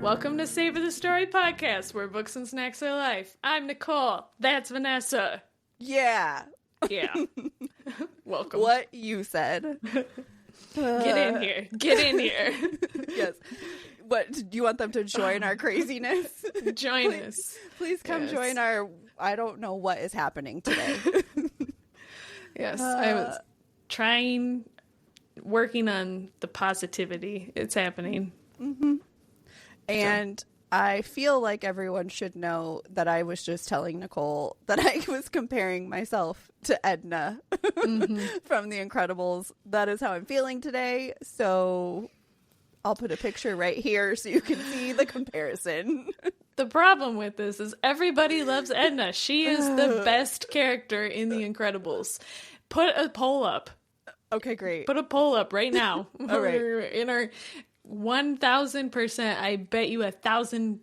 Welcome to Savor the Story podcast, where books and snacks are life. I'm Nicole. That's Vanessa. Yeah. Yeah. Welcome. What you said. Get in here. Get in here. Yes. What, do you want them to join our craziness? Join us. Please come join our, I don't know what is happening today. Yes. I was working on the positivity. It's happening. Mm-hmm. And I feel like everyone should know that I was just telling Nicole that I was comparing myself to Edna from The Incredibles. That is how I'm feeling today. So I'll put a picture right here so you can see the comparison. The problem with this is everybody loves Edna. She is the best character in The Incredibles. Put a poll up. Okay, great. Put a poll up right now. All right. In our 1,000%, I bet you $100,000.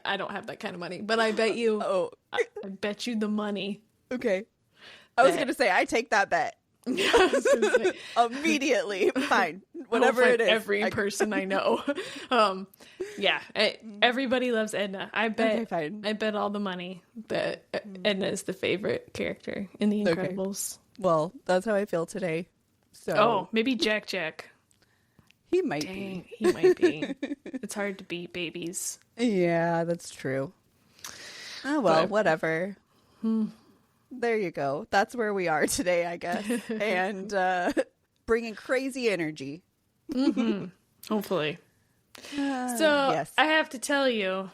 I don't have that kind of money, but I bet you. Oh, I bet you the money. Okay. I was gonna say I take that bet. Immediately. Fine. Whatever it is. Every person I know. Yeah. Everybody loves Edna. I bet. Okay, fine. I bet all the money that Edna is the favorite character in The Incredibles. Okay. Well, that's how I feel today. So maybe Jack. He might be. He might be. It's hard to beat babies. Yeah, that's true. Oh, well, whatever. There you go. That's where we are today, I guess. And bringing crazy energy. Hopefully. So yes. I have to tell you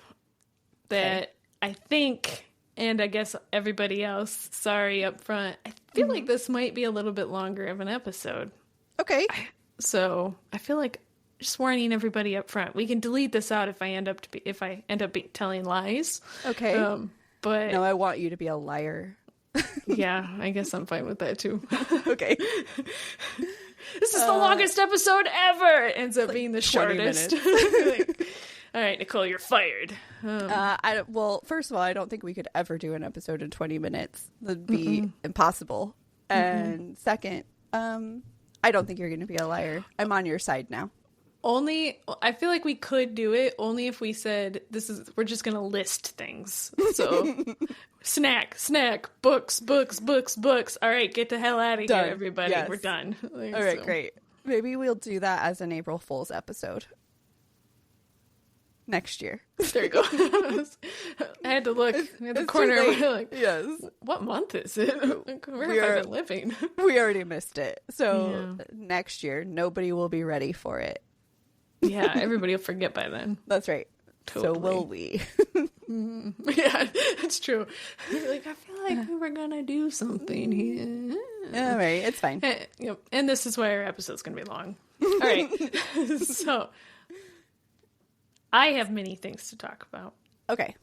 that I think, and I guess everybody else, sorry up front, I feel like this might be a little bit longer of an episode. Okay. So I feel like just warning everybody up front. We can delete this out if I end up telling lies. Okay. But no, I want you to be a liar. Yeah, I guess I'm fine with that too. Okay. This is the longest episode ever. It ends up being the 20 shortest. All right, Nicole, you're fired. Well, first of all, I don't think we could ever do an episode in 20 minutes. That'd be impossible. And second, I don't think you're going to be a liar. I'm on your side now. I feel like we could do it only if we said we're just going to list things. So snack, books. All right, get the hell out of here, everybody. Yes. We're done. All right, great. Maybe we'll do that as an April Fool's episode. Next year. There you go. I had to look at the corner. Yes. What month is it? Where have I been living? We already missed it. So next year, nobody will be ready for it. Yeah, everybody will forget by then. That's right. Totally. So will we. Yeah, that's true. I feel like we were going to do something here. All right, it's fine. And this is why our episode's going to be long. All right. So I have many things to talk about. Okay.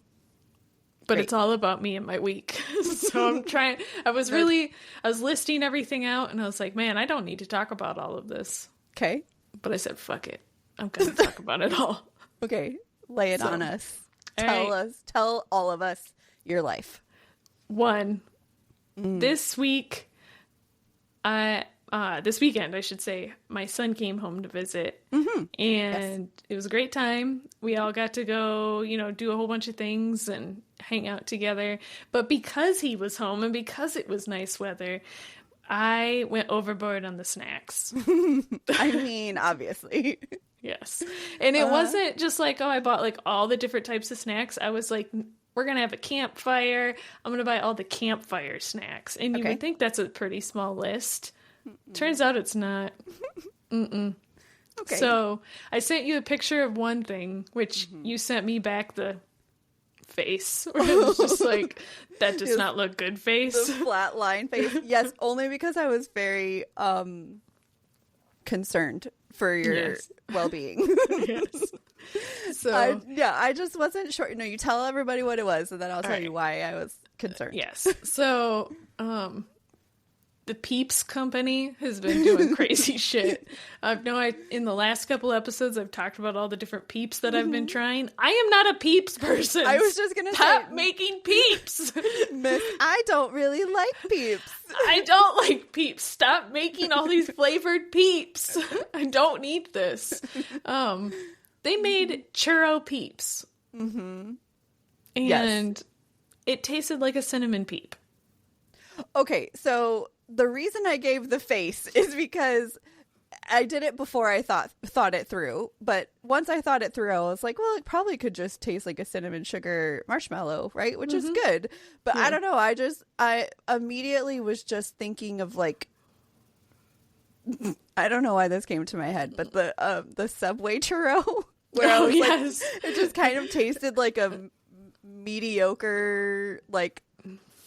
But Great. It's all about me and my week. So I'm trying. I was listing everything out and I was like, man, I don't need to talk about all of this. Okay. But I said, fuck it. I'm going to talk about it all. Okay. Lay it on us. Tell Tell all of us your life. One, this weekend, I should say, my son came home to visit, and it was a great time. We all got to go, do a whole bunch of things and hang out together. But because he was home and because it was nice weather, I went overboard on the snacks. I mean, obviously. Yes. And it wasn't just like, I bought all the different types of snacks. I was like, we're going to have a campfire. I'm going to buy all the campfire snacks. And you would think that's a pretty small list. Turns out it's not. Okay. So I sent you a picture of one thing, which you sent me back the face. Where it was just like, that does not look good face. The flat line face. Yes, only because I was very concerned for your well-being. Yes. So I just wasn't sure. No, you tell everybody what it was, and then I'll tell you why I was concerned. Yes. So the Peeps company has been doing crazy shit. In the last couple episodes, I've talked about all the different Peeps that I've been trying. I am not a Peeps person. I was just gonna Stop making Peeps. Miss, I don't really like Peeps. I don't like Peeps. Stop making all these flavored Peeps. I don't need this. They made churro Peeps. Mm-hmm. And it tasted like a cinnamon peep. Okay, so the reason I gave the face is because I did it before I thought it through. But once I thought it through, I was like, well, it probably could just taste like a cinnamon sugar marshmallow, right? Which is good. But I don't know. I immediately was just thinking of like, I don't know why this came to my head, but the Subway churro, where I was like, it just kind of tasted like a mediocre, like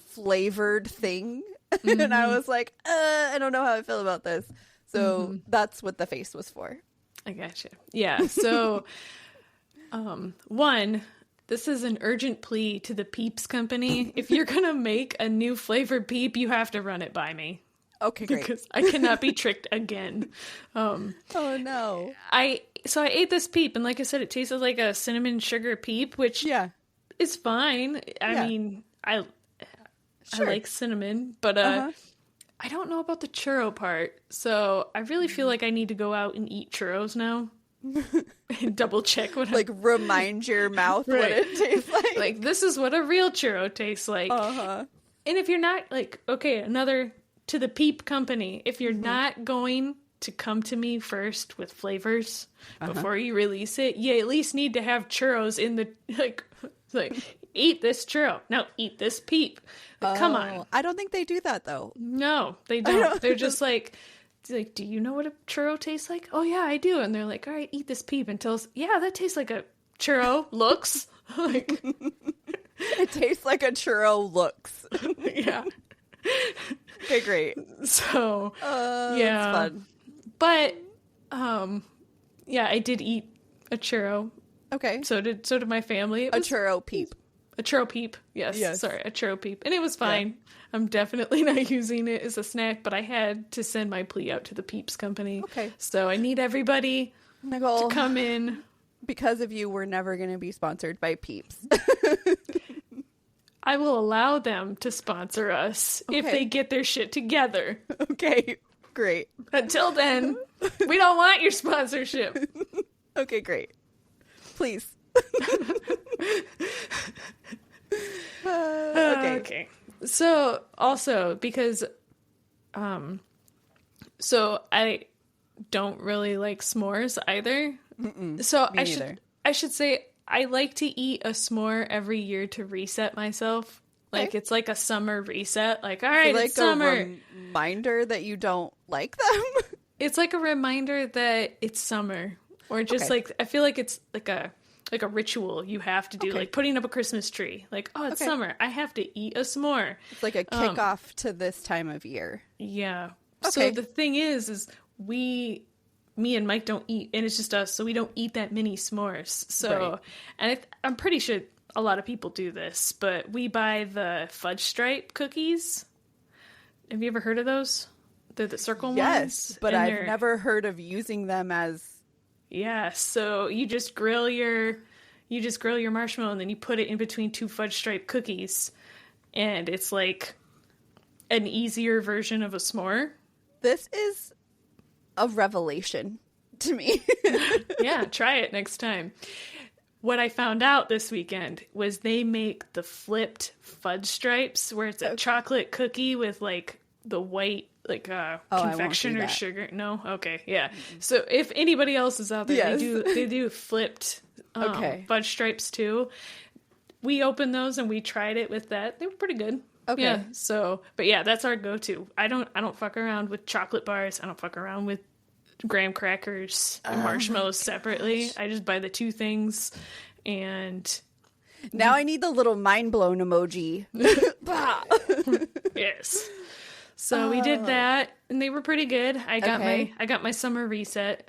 flavored thing. And I was like, I don't know how I feel about this. So that's what the face was for. I gotcha. Yeah. So, one, this is an urgent plea to the Peeps company. If you're going to make a new flavored Peep, you have to run it by me. Okay, great. Because I cannot be tricked again. Oh, no. I ate this Peep, and like I said, it tasted like a cinnamon sugar Peep, which is fine. I mean, I like cinnamon, but I don't know about the churro part. So I really feel like I need to go out and eat churros now. And double check what remind your mouth what it tastes like. Like, this is what a real churro tastes like. And if you're not another to the Peep company, if you're not going to come to me first with flavors before you release it, you at least need to have churros in the like eat this churro. Now eat this Peep. Come on. I don't think they do that though. No, they don't. They're just like, do you know what a churro tastes like? Oh yeah, I do. And they're like, all right, eat this Peep and tell us, yeah, that tastes like a churro looks. Like, it tastes like a churro looks. Yeah. Okay, great. So it's fun. But I did eat a churro. Okay. So did my family. A churro Peep. A churro Peep. Yes. Sorry, a churro Peep. And it was fine. Yeah. I'm definitely not using it as a snack, but I had to send my plea out to the Peeps company. Okay. So I need everybody Nicole, to come in. Because of you, we're never going to be sponsored by Peeps. I will allow them to sponsor us if they get their shit together. Okay, great. Until then, we don't want your sponsorship. Okay, great. Please. Okay. So also because so I don't really like s'mores either. So I should say I like to eat a s'more every year to reset myself. Like it's like a summer reset. Like, all right, it's summer. A reminder that you don't like them. It's like a reminder that it's summer, or just like I feel like it's like a ritual you have to do, like putting up a Christmas tree. Like, oh, it's summer. I have to eat a s'more. It's like a kickoff to this time of year. Yeah. Okay. So the thing is me and Mike don't eat, and it's just us, so we don't eat that many s'mores. So, and I'm pretty sure a lot of people do this, but we buy the fudge stripe cookies. Have you ever heard of those? They're the circle ones. Yes, but I've never heard of using them as. Yeah, so you just grill your marshmallow, and then you put it in between two fudge stripe cookies, and it's like an easier version of a s'more. This is a revelation to me. Yeah, try it next time. What I found out this weekend was they make the flipped fudge stripes, where it's a chocolate cookie with like the white confection or sugar. No? Okay, yeah. So if anybody else is out there, they do flipped fudge stripes too. We opened those and we tried it with that. They were pretty good. Okay. Yeah. So, but yeah, that's our go-to. I don't fuck around with chocolate bars. I don't fuck around with graham crackers and marshmallows separately. I just buy the two things, and now I need the little mind blown emoji. Yes. So we did that, and they were pretty good. I got my summer reset.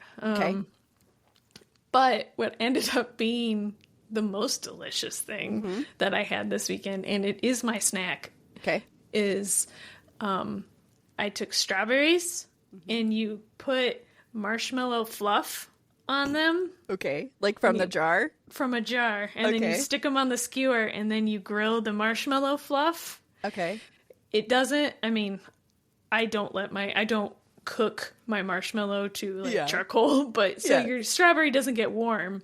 But what ended up being the most delicious thing that I had this weekend, and it is my snack, is I took strawberries and you put marshmallow fluff on them. Okay. Like from the jar? From a jar. And then you stick them on the skewer and then you grill the marshmallow fluff. Okay. It doesn't, I mean, I don't cook my marshmallow to like charcoal, but so your strawberry doesn't get warm,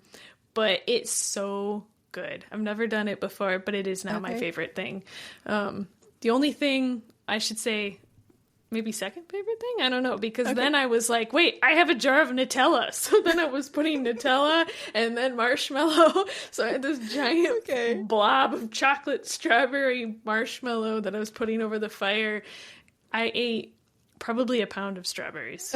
but it's so good. I've never done it before, but it is now my favorite thing. The only thing I should say, maybe second favorite thing? I don't know, because then I was like, wait, I have a jar of Nutella. So then I was putting Nutella and then marshmallow. So I had this giant blob of chocolate strawberry marshmallow that I was putting over the fire. I ate probably a pound of strawberries.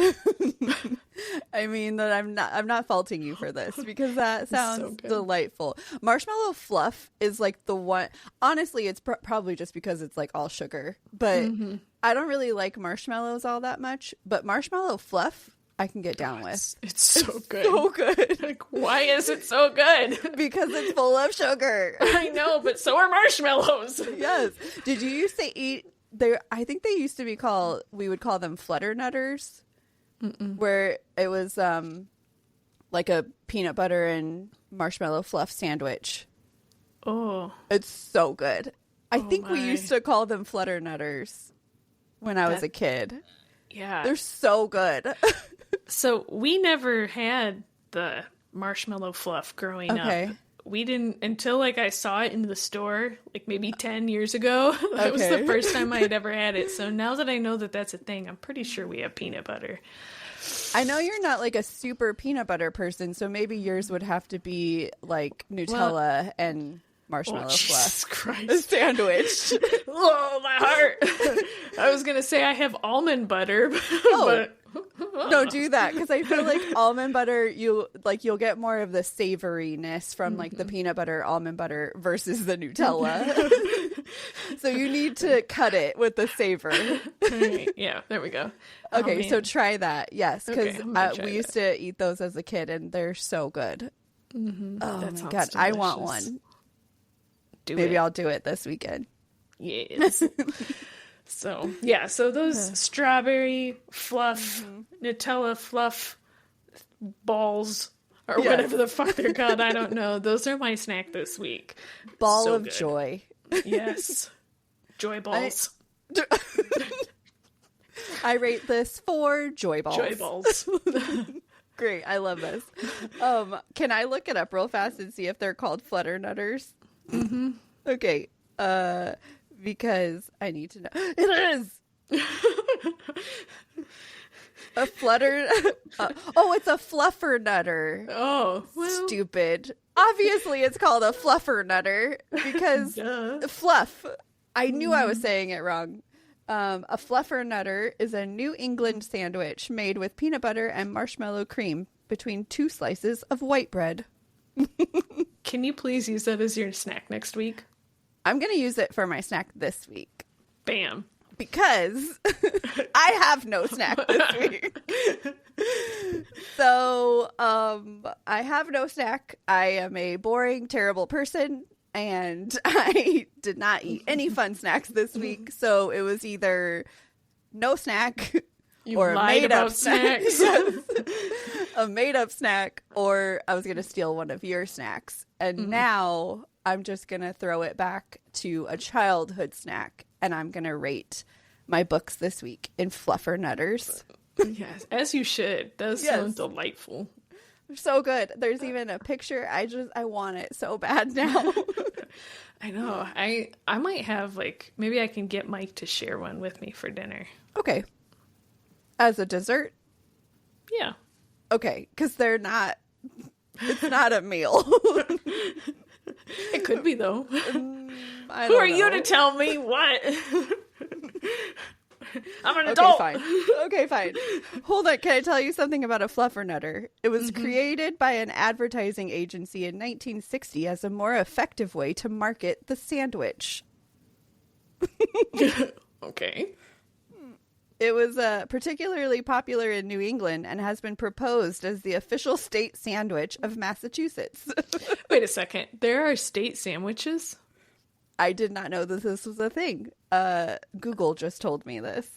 I mean, that I'm not faulting you for this, because that sounds delightful. Marshmallow fluff is like the one. Honestly, it's probably just because it's like all sugar, but I don't really like marshmallows all that much. But marshmallow fluff, I can get down with. It's so good. So good. Like, why is it so good? Because it's full of sugar. I know, but so are marshmallows. Yes. Did you used to eat? I think they used to be called, we would call them flutternutters, where it was like a peanut butter and marshmallow fluff sandwich. Oh. It's so good. I think we used to call them flutternutters when I was a kid. Yeah. They're so good. So we never had the marshmallow fluff growing up. We didn't, until like I saw it in the store like maybe 10 years ago. That was the first time I had ever had it. So now that I know that that's a thing, I'm pretty sure we have peanut butter. I know you're not like a super peanut butter person, so maybe yours would have to be like Nutella and marshmallow fluff. Jesus Christ. A sandwich. Oh, my heart. I was going to say I have almond butter, but no, do that, because I feel like almond butter, you'll get more of the savoriness from like the peanut butter almond butter versus the Nutella. So you need to cut it with the savor. Right. Yeah, there we go. Okay, so try that. Yes, because we used to eat those as a kid, and they're so good. Oh my God, delicious. I want one. Maybe I'll do it this weekend. Yes. So those strawberry fluff, Nutella fluff balls, or whatever the fuck they're called, I don't know. Those are my snack this week. Ball of joy. Yes. Joy balls. I rate this 4 joy balls. Joy balls. Great. I love this. Can I look it up real fast and see if they're called flutternutters? Mm-hmm. Okay. Because I need to know. It is a flutter. It's a fluffernutter. Oh, well. Stupid. Obviously, it's called a fluffernutter because fluff. I knew I was saying it wrong. A fluffernutter is a New England sandwich made with peanut butter and marshmallow cream between 2 slices of white bread. Can you please use that as your snack next week? I'm going to use it for my snack this week. Bam. Because I have no snack this week. So, I have no snack. I am a boring, terrible person, and I did not eat any fun snacks this week. So it was either no snack or a made-up snack. Yes. A made-up snack, or I was going to steal one of your snacks. And now I'm just going to throw it back to a childhood snack, and I'm going to rate my books this week in fluffernutters. Yes, as you should. Those sound delightful. They're so good. There's even a picture. I want it so bad now. I know. I might have, maybe I can get Mike to share one with me for dinner. Okay. As a dessert? Yeah. Okay, because it's not a meal. It could be, though. Who are you to tell me what? I'm an adult. Okay, fine. Hold on. Can I tell you something about a fluffernutter? It was created by an advertising agency in 1960 as a more effective way to market the sandwich. Okay. It was particularly popular in New England and has been proposed as the official state sandwich of Massachusetts. Wait a second. There are state sandwiches? I did not know that this was a thing. Google just told me this.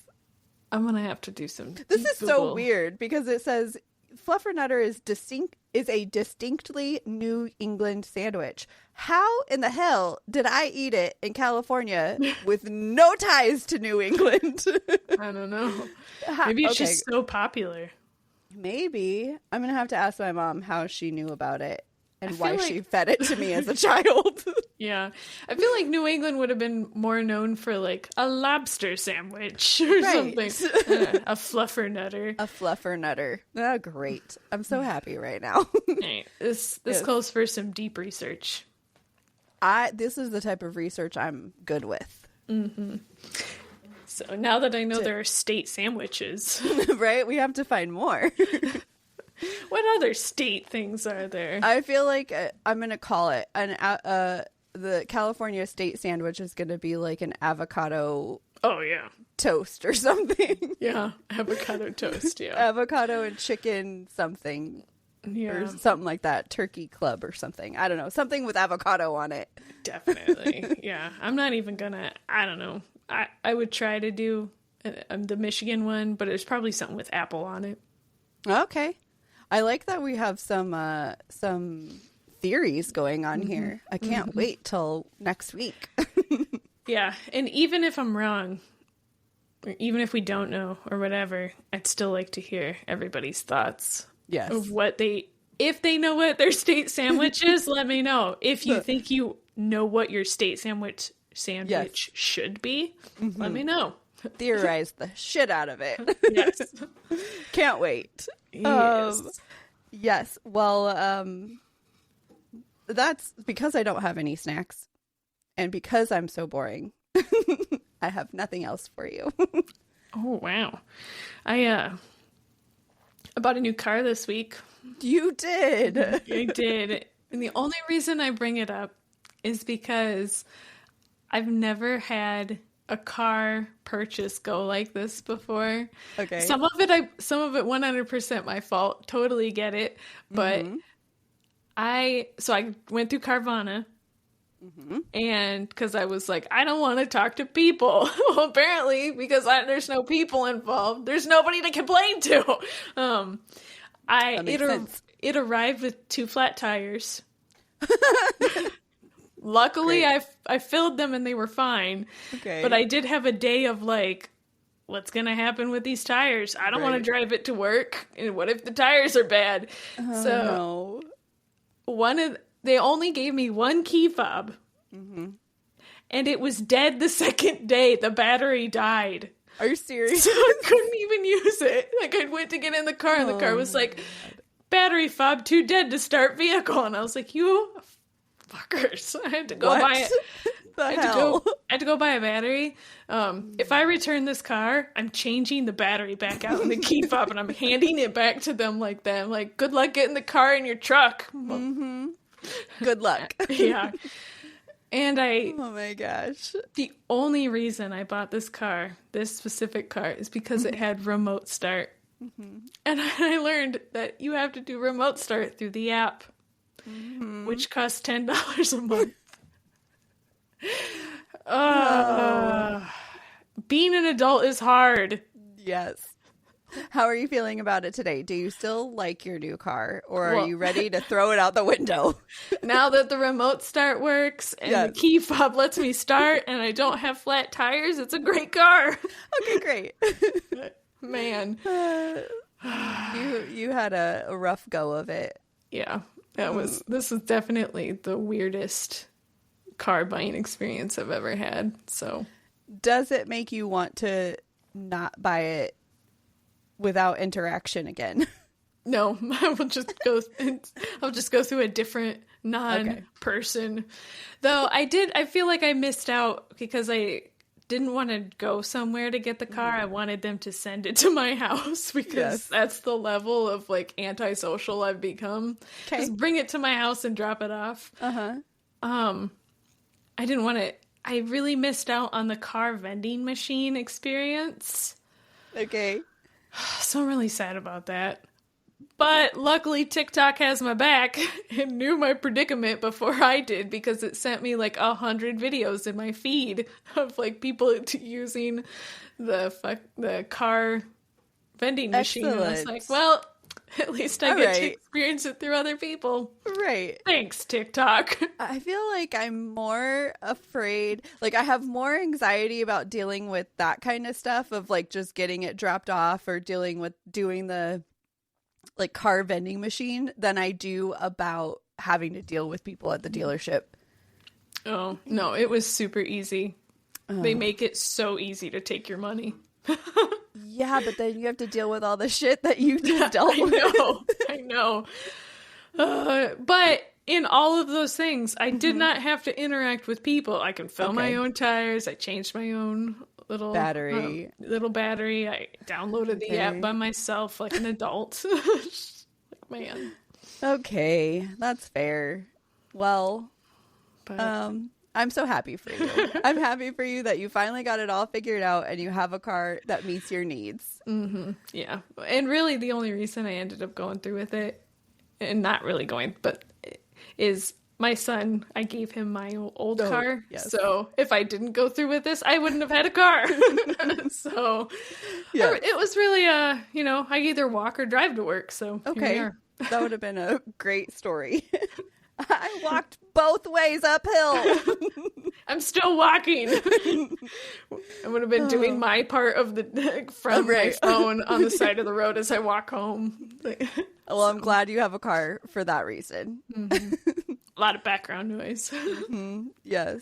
I'm gonna have to do some. This is Google. so weird because it says fluffernutter is a distinctly New England sandwich. How in the hell did I eat it in California with no ties to New England? I don't know. Maybe it's just so popular. Maybe. I'm gonna have to ask my mom how she knew about it and why she fed it to me as a child. Yeah. I feel like New England would have been more known for like a lobster sandwich or something. A fluffernutter. A fluffernutter. Oh, great. I'm so happy right now. Hey, this calls for some deep research. This is the type of research I'm good with. Mm-hmm. So now that I know there are state sandwiches. Right? We have to find more. What other state things are there? I feel like I'm going to call it the California state sandwich is going to be like an avocado toast or something. Yeah, avocado toast, yeah. Avocado and chicken something. Yeah. Or something like that. Turkey club or something. I don't know. Something with avocado on it. Definitely. Yeah. I'm not even going to, I don't know. I would try to do the Michigan one, but it's probably something with apple on it. Okay. I like that we have some theories going on here. I can't wait till next week. Yeah, and even if I'm wrong, or even if we don't know or whatever, I'd still like to hear everybody's thoughts. Yes. Of if they know what their state sandwich is, let me know. If you think you know what your state sandwich should be, let me know. Theorize the shit out of it. Yes. Can't wait. Yes. Well, that's because I don't have any snacks and because I'm so boring. I have nothing else for you. Oh, wow. I bought a new car this week. You did. I did. And the only reason I bring it up is because I've never had a car purchase go like this before. Okay. Some of it 100% my fault. Totally get it. But I went through Carvana and because I was like, I don't want to talk to people. Well, apparently because there's no people involved, there's nobody to complain to. It arrived with 2 flat tires. Luckily, I filled them and they were fine. Okay. But I did have a day of like, what's going to happen with these tires? I don't want to drive it to work. And what if the tires are bad? Oh, no. They only gave me 1 key fob. And it was dead the second day. The battery died. Are you serious? So I couldn't even use it. Like I went to get in the car and the car was like, battery fob too dead to start vehicle. And I was like, you fuckers. I had to go buy it. I had to go buy a battery. If I return this car, I'm changing the battery back out in the key fob and I'm handing it back to them like that. I'm like, good luck getting the car in your truck. Good luck. Yeah. And oh my gosh. The only reason I bought this specific car, is because it had remote start. And I learned that you have to do remote start through the app. Which costs $10 a month. Being an adult is hard. Yes. How are you feeling about it today? Do you still like your new car, or are you ready to throw it out the window? Now that the remote start works and the key fob lets me start and I don't have flat tires, it's a great car. Okay, great. Man. You had a rough go of it. Yeah. This was definitely the weirdest car buying experience I've ever had. So, does it make you want to not buy it without interaction again? No, I'll just go through a different non-person. Though I feel like I missed out because I didn't want to go somewhere to get the car. I wanted them to send it to my house because that's the level of like antisocial I've become. Okay. Just bring it to my house and drop it off. I didn't want to. I really missed out on the car vending machine experience. Okay. So I'm really sad about that. But luckily TikTok has my back and knew my predicament before I did, because it sent me like 100 videos in my feed of like people using the car vending machine. And I was like, well, at least I get to experience it through other people. Right. Thanks, TikTok. I feel like I'm more afraid, like I have more anxiety about dealing with that kind of stuff of like just getting it dropped off or dealing with doing the like car vending machine than I do about having to deal with people at the dealership. Oh, no, it was super easy. They make it so easy to take your money. Yeah, but then you have to deal with all the shit that you just dealt with. I know. But in all of those things, I did not have to interact with people. I can fill my own tires. I changed my own little battery. I downloaded the app by myself like an adult. Like, man. Okay, that's fair. Well, I'm so happy for you. I'm happy for you that you finally got it all figured out and you have a car that meets your needs. Mm-hmm. Yeah. And really the only reason I ended up going through with it, and not really going, but is my son, I gave him my old car. Yes. So if I didn't go through with this, I wouldn't have had a car. So it was really, I either walk or drive to work. So okay, that would have been a great story. I walked both ways uphill. I'm still walking. I would have been doing my part of the from my phone on the side of the road as I walk home. Well, I'm glad you have a car for that reason. Mm-hmm. A lot of background noise. Mm-hmm. Yes.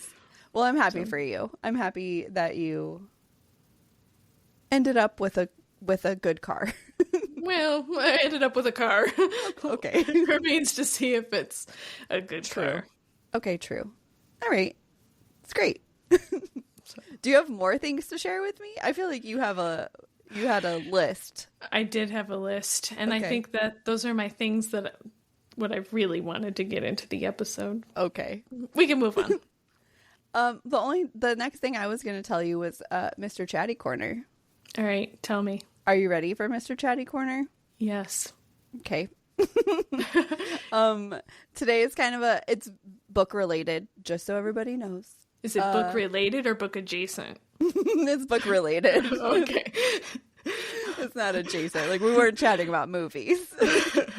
Well, I'm happy for you. I'm happy that you ended up with a good car. Well, I ended up with a car. Okay. It remains to see if it's a good car. Okay, true. All right. It's great. Do you have more things to share with me? I feel like you had a list. I did have a list, and I think that those are my things that what I really wanted to get into the episode. Okay. We can move on. The next thing I was going to tell you was Mr. Chatty Corner. All right, tell me. Are you ready for Mr. Chatty Corner? Yes. Okay. Today is kind of it's book related, just so everybody knows. Is it book related or book adjacent? It's book related. Okay. It's not adjacent. Like, we weren't chatting about movies.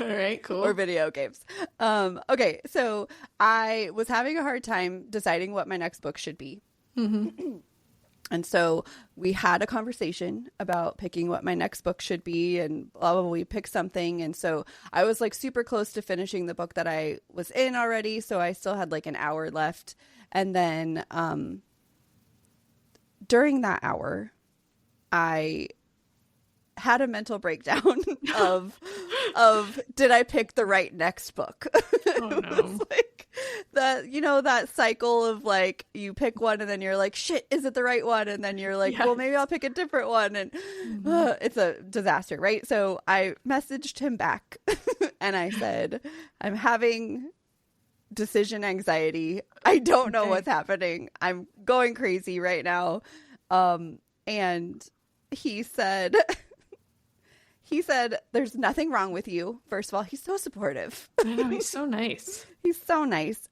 All right, cool. Or video games. Okay, so I was having a hard time deciding what my next book should be. Mm-hmm. And so we had a conversation about picking what my next book should be, and blah, blah, blah. We picked something. And so I was like super close to finishing the book that I was in already. So I still had like an hour left. And then during that hour, I had a mental breakdown of did I pick the right next book? Oh no. Like that cycle of like you pick one and then you're like, shit, is it the right one? And then you're like, well, maybe I'll pick a different one, and it's a disaster, right? So I messaged him back and I said, I'm having decision anxiety. I don't know what's happening. I'm going crazy right now. And he said there's nothing wrong with you. First of all, he's so supportive. I know, he's so nice. He's so nice.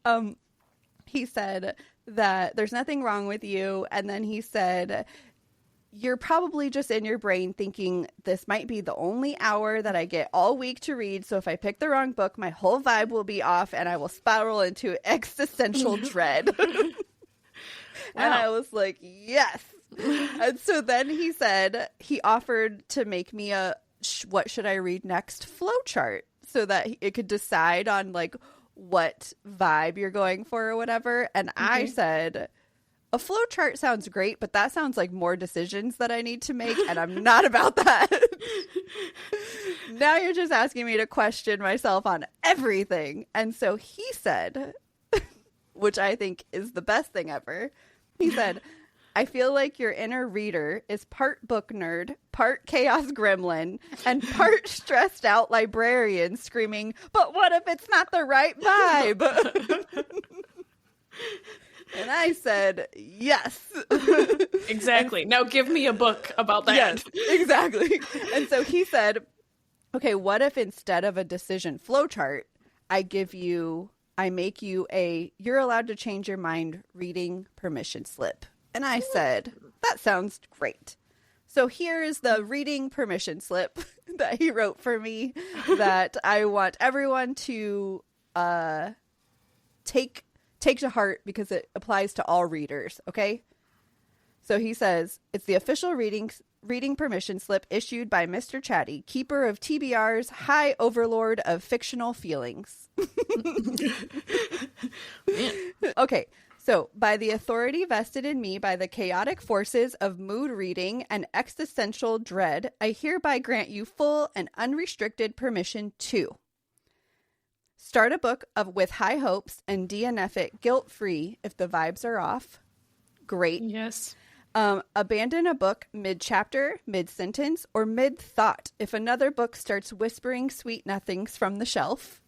He said that there's nothing wrong with you. And then he said, you're probably just in your brain thinking this might be the only hour that I get all week to read. So if I pick the wrong book, my whole vibe will be off and I will spiral into existential dread. Wow. And I was like, yes. And so then he said he offered to make me a what should I read next flowchart so that it could decide on like what vibe you're going for or whatever. And I said, a flowchart sounds great, but that sounds like more decisions that I need to make, and I'm not about that. Now you're just asking me to question myself on everything. And so he said, which I think is the best thing ever, he said, I feel like your inner reader is part book nerd, part chaos gremlin, and part stressed out librarian screaming, but what if it's not the right vibe? And I said, yes. Exactly. Now give me a book about that. Yes, exactly. And so he said, Okay, what if instead of a decision flowchart, I make you you're allowed to change your mind reading permission slip? And I said, that sounds great. So here is the reading permission slip that he wrote for me that I want everyone to take to heart because it applies to all readers, okay? So he says, it's the official reading permission slip issued by Mr. Chatty, keeper of TBR's high overlord of fictional feelings. Okay, so by the authority vested in me by the chaotic forces of mood reading and existential dread, I hereby grant you full and unrestricted permission to start a book with high hopes and DNF it guilt-free if the vibes are off. Great. Yes. Abandon a book mid-chapter, mid-sentence, or mid-thought if another book starts whispering sweet nothings from the shelf.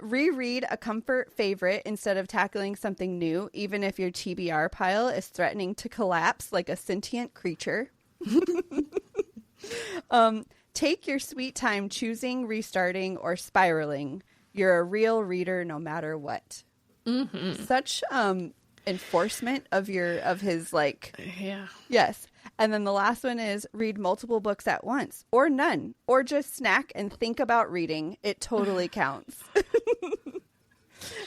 Reread a comfort favorite instead of tackling something new, even if your TBR pile is threatening to collapse like a sentient creature. Take your sweet time choosing, restarting, or spiraling. You're a real reader no matter what. Mm-hmm. Such enforcement of his yeah. Yes. And then the last one is read multiple books at once or none or just snack and think about reading. It totally counts.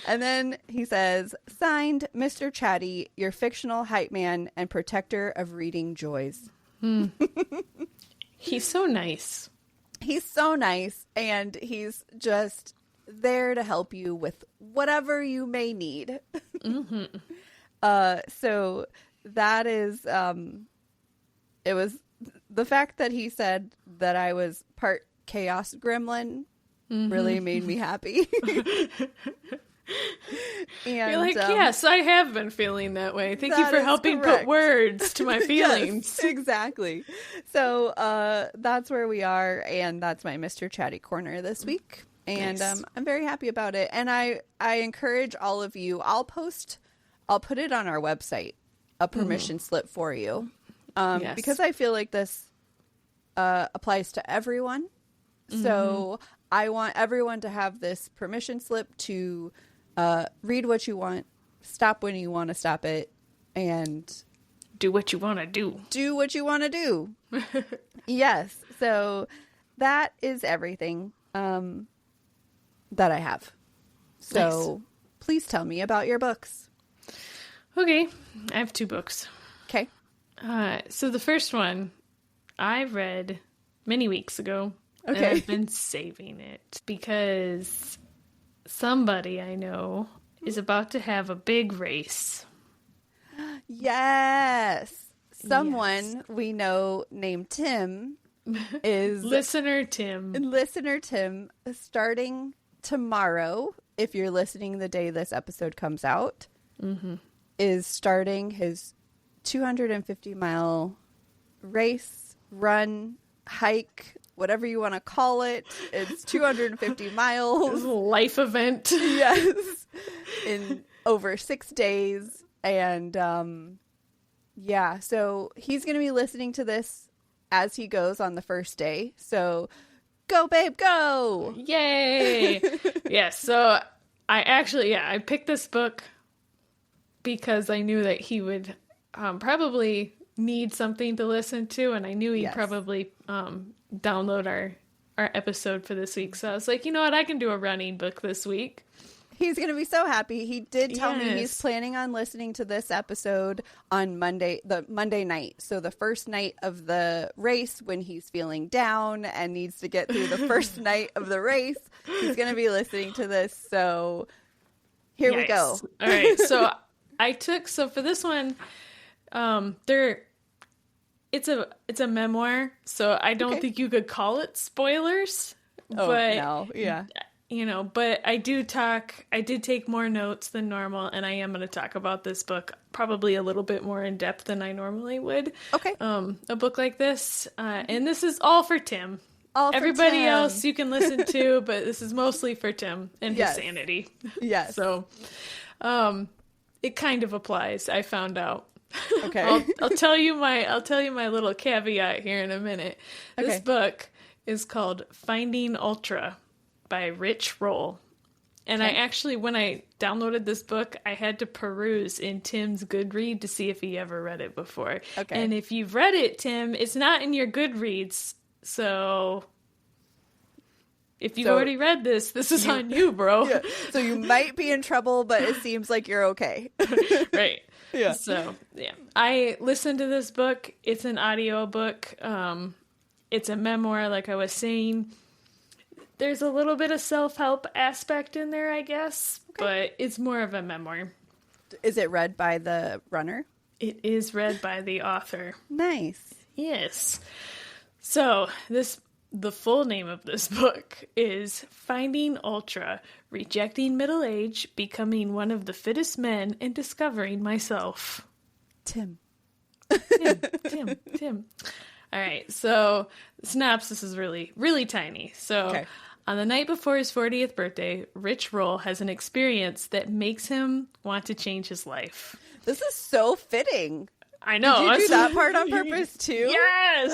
And then he says, signed, Mr. Chatty, your fictional hype man and protector of reading joys. He's so nice. He's so nice, and he's just there to help you with whatever you may need. Mm-hmm. So that is, it was the fact that he said that I was part chaos gremlin really made me happy. And, you're like, yes, I have been feeling that way. Thank you for helping put words to my feelings. Yes, exactly. So that's where we are, and that's my Mr. Chatty corner this week. And nice. I'm very happy about it. And I encourage all of you, I'll put it on our website, a permission slip for you. Yes. Because I feel like this applies to everyone. So I want everyone to have this permission slip to read what you want, stop when you want to stop it, and do what you want to do. Do what you want to do. Yes. So that is everything that I have. So nice. Please tell me about your books. Okay. I have 2 books. Okay. So the first one I read many weeks ago. Okay. And I've been saving it because somebody I know is about to have a big race. Yes. Someone we know named Tim is... Listener Tim starting tomorrow, if you're listening the day this episode comes out, is starting his 250-mile race, run, hike, whatever you want to call it. It's 250 miles. Life event. Yes. In over 6 days. And yeah, so he's going to be listening to this as he goes on the first day. So go, babe, go. Yay. Yes. So I picked this book because I knew that he would probably need something to listen to. And I knew he'd probably download our episode for this week. So I was like, you know what? I can do a running book this week. He's going to be so happy. He did tell me he's planning on listening to this episode on Monday night. So the first night of the race when he's feeling down and needs to get through the first night of the race, he's going to be listening to this. So here we go. All right. So so for this one, it's a memoir, so I don't think you could call it spoilers. Oh, but, no. Yeah. But I did take more notes than normal, and I am going to talk about this book probably a little bit more in depth than I normally would. Okay. A book like this, and this is all for Tim. Everybody Tim. Else you can listen to, but this is mostly for Tim and his sanity. Yes. So, it kind of applies. I found out. Okay. I'll tell you my little caveat here in a minute. This book is called Finding Ultra by Rich Roll. And I actually, when I downloaded this book, I had to peruse in Tim's Goodread to see if he ever read it before. Okay. And if you've read it, Tim, it's not in your Goodreads. So if you've already read this is on you, bro. Yeah. So you might be in trouble, but it seems like you're okay. Right. Yeah. So, yeah. I listened to this book. It's an audio book. It's a memoir, like I was saying. There's a little bit of self-help aspect in there, I guess, but it's more of a memoir. Is it read by the runner? It is read by the author. Nice. Yes. So, the full name of this book is Finding Ultra, Rejecting Middle Age, Becoming One of the Fittest Men, and Discovering Myself. Tim. Tim. All right, so the synopsis is really, really tiny. So, on the night before his 40th birthday, Rich Roll has an experience that makes him want to change his life. This is so fitting. I know. Did you do that part on purpose, too? Yes!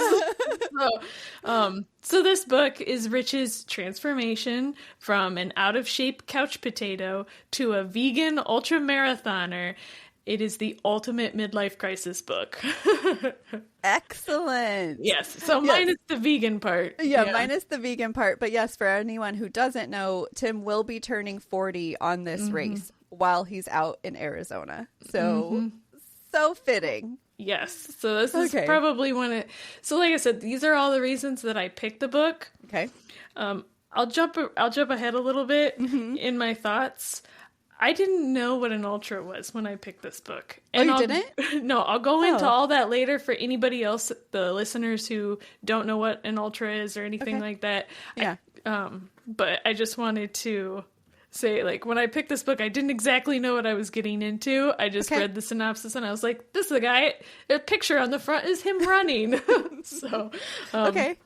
So this book is Rich's transformation from an out-of-shape couch potato to a vegan ultra-marathoner. It is the ultimate midlife crisis book. Excellent. Yes. So minus the vegan part. Yeah, minus the vegan part. But yes, for anyone who doesn't know, Tim will be turning 40 on this race while he's out in Arizona. So, so fitting. Yes. So this is probably so like I said, these are all the reasons that I picked the book. Okay. I'll jump ahead a little bit in my thoughts. I didn't know what an ultra was when I picked this book. And you didn't? No, I'll go into all that later for anybody else, the listeners who don't know what an ultra is or anything like that. Yeah. But I just wanted to say, like, when I picked this book, I didn't exactly know what I was getting into. I just read the synopsis and I was like, this is the guy, the picture on the front is him running. So, it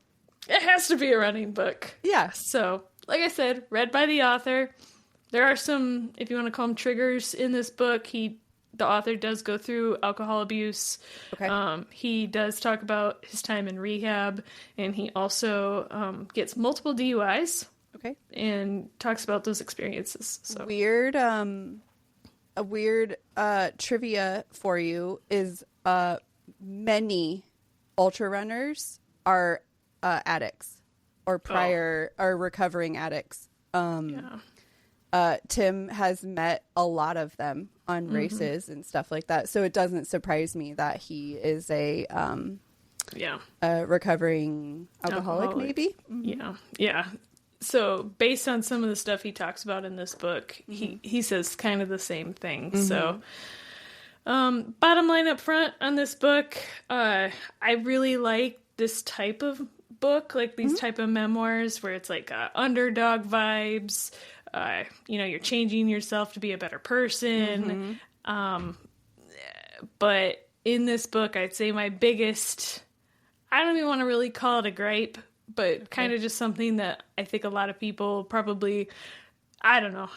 has to be a running book. Yeah. So, like I said, read by the author. There are some, if you want to call them triggers in this book, the author does go through alcohol abuse. Okay. He does talk about his time in rehab, and he also gets multiple DUIs. Okay. And talks about those experiences. So a weird trivia for you is many ultra runners are addicts or are recovering addicts. Tim has met a lot of them on races and stuff like that. So it doesn't surprise me that he is a recovering alcoholic. Maybe. Yeah. So based on some of the stuff he talks about in this book, he says kind of the same thing. So bottom line up front on this book, I really like this type of book, like these type of memoirs where it's like underdog vibes. You're changing yourself to be a better person. But in this book, I'd say my biggest, I don't even want to really call it a gripe, but kind of just something that I think a lot of people probably, I don't know.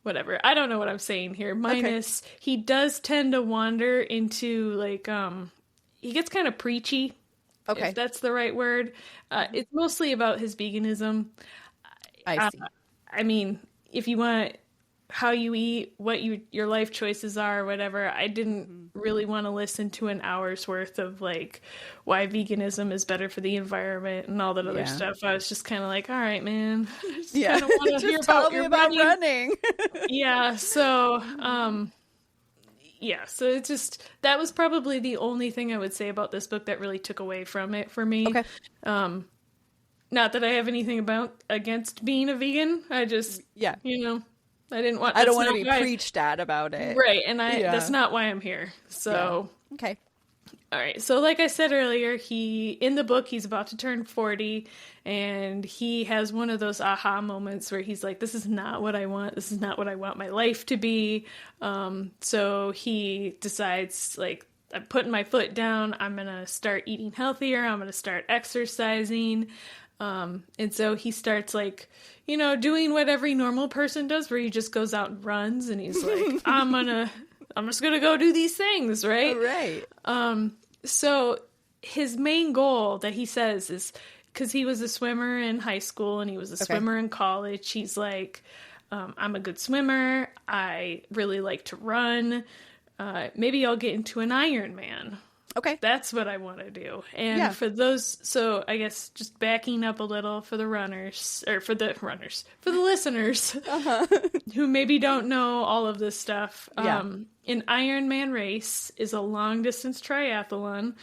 Whatever. I don't know what I'm saying here. Minus, he does tend to wander into like, he gets kind of preachy. Okay. If that's the right word. It's mostly about his veganism. I see. I mean, if you want how you eat, what your life choices are, whatever, I didn't really want to listen to an hour's worth of like why veganism is better for the environment and all that other stuff. I was just kind of like, all right, man. I just kind of want to hear about your running. Yeah. So, so it's just, that was probably the only thing I would say about this book that really took away from it for me. Okay. Not that I have anything against being a vegan. I just, I don't want to be preached at about it. Right. And that's not why I'm here. So, okay. All right. So like I said earlier, in the book, he's about to turn 40 and he has one of those aha moments where he's like, this is not what I want. This is not what I want my life to be. So he decides like, I'm putting my foot down. I'm going to start eating healthier. I'm going to start exercising. And so he starts like, doing what every normal person does where he just goes out and runs and he's like, I'm just going to go do these things. Right. Right. So his main goal that he says is, because he was a swimmer in high school and he was a swimmer in college. He's like, I'm a good swimmer. I really like to run. Maybe I'll get into an Ironman. Okay. That's what I want to do. And for those, so I guess just backing up a little for the runners, or for the listeners who maybe don't know all of this stuff. An Ironman race is a long distance triathlon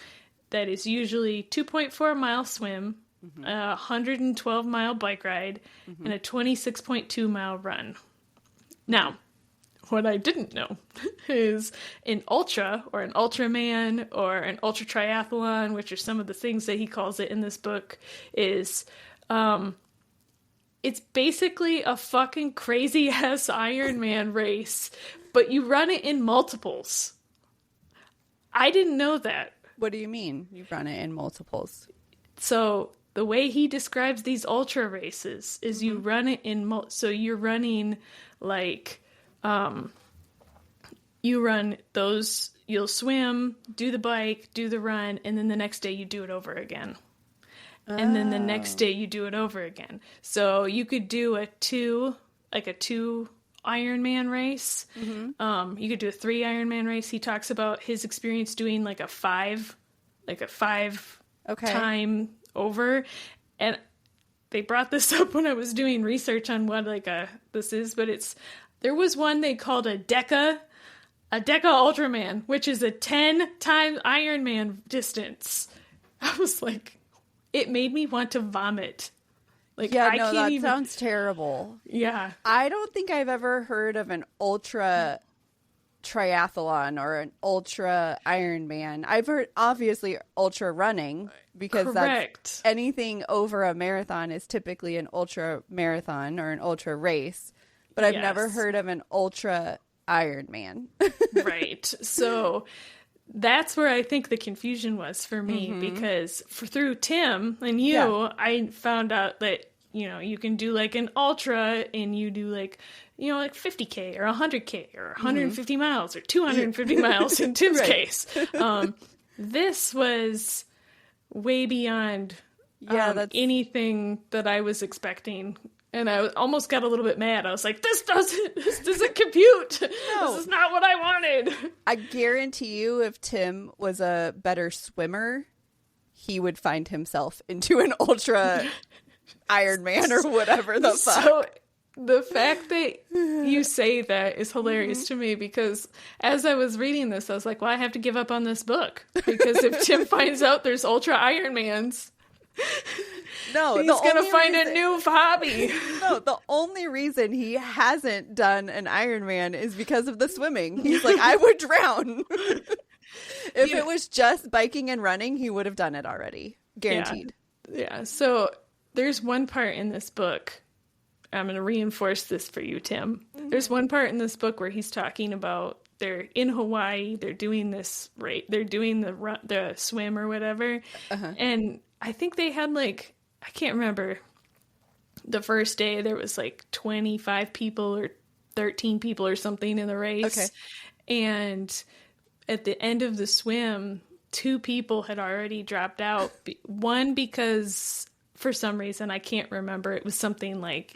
that is usually 2.4 mile swim, a 112 mile bike ride, and a 26.2 mile run. Now, what I didn't know is an ultra or an Ultraman or an ultra triathlon, which are some of the things that he calls it in this book, is it's basically a fucking crazy ass Ironman race, but you run it in multiples. I didn't know that. What do you mean you run it in multiples? So the way he describes these ultra races is you run it in so you're running like you run those, you'll swim, do the bike, do the run, and then the next day you do it over again. And then the next day you do it over again. So you could do a two Ironman race. You could do a 3 Ironman race. He talks about his experience doing like a five time over. And they brought this up when I was doing research on what this is, but there was one they called a Deca Ultraman, which is a 10-time Ironman distance. I was like, it made me want to vomit. Like, that sounds terrible. Yeah. I don't think I've ever heard of an ultra triathlon or an ultra Ironman. I've heard, obviously, ultra running, because that's anything over a marathon is typically an ultra marathon or an ultra race. But I've never heard of an ultra Ironman. Right. So that's where I think the confusion was for me, because through Tim and you, I found out that, you can do like an ultra and you do like 50K or 100K or 150 miles or 250 miles in Tim's case. This was way beyond anything that I was expecting. And I almost got a little bit mad. I was like, this doesn't compute. No. This is not what I wanted. I guarantee you, if Tim was a better swimmer, he would find himself into an ultra Ironman or whatever the fuck. So the fact that you say that is hilarious to me, because as I was reading this, I was like, well, I have to give up on this book, because if Tim finds out there's ultra Ironmans, no, he's going to find a new hobby. No, the only reason he hasn't done an Ironman is because of the swimming. He's like, I would drown. If it was just biking and running, he would have done it already. Guaranteed. Yeah. So there's one part in this book. I'm going to reinforce this for you, Tim. There's one part in this book where he's talking about they're in Hawaii. They're doing this they're doing the swim or whatever. And I think they had I can't remember, the first day there was 25 people or 13 people or something in the race. Okay. And at the end of the swim, 2 people had already dropped out. One because for some reason, I can't remember, it was something they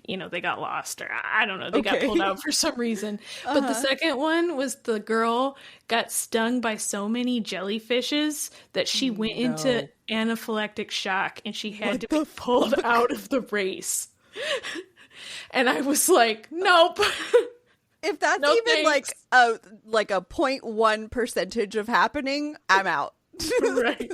got lost, or I don't know, they got pulled out for some reason. But the second one was the girl got stung by so many jellyfishes that she went into anaphylactic shock, and she had to be pulled out of the race. And I was like, nope. If that's even thanks. a 0.1 percentage of happening, I'm out. Right.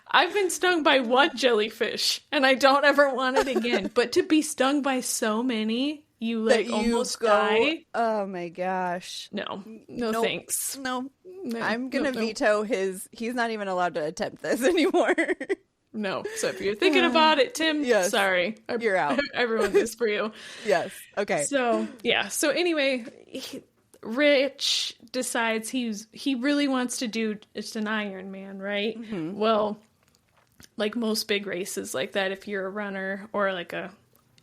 I've been stung by one jellyfish, and I don't ever want it again. But to be stung by so many, you almost die. Oh my gosh! No, thanks. No, I'm gonna veto his. He's not even allowed to attempt this anymore. No. So if you're thinking about it, Tim, sorry, you're out. I ruined this for you. Yes. Okay. So yeah. So anyway. Rich decides he really wants to do just an Ironman, right? Well, like most big races like that, if you're a runner or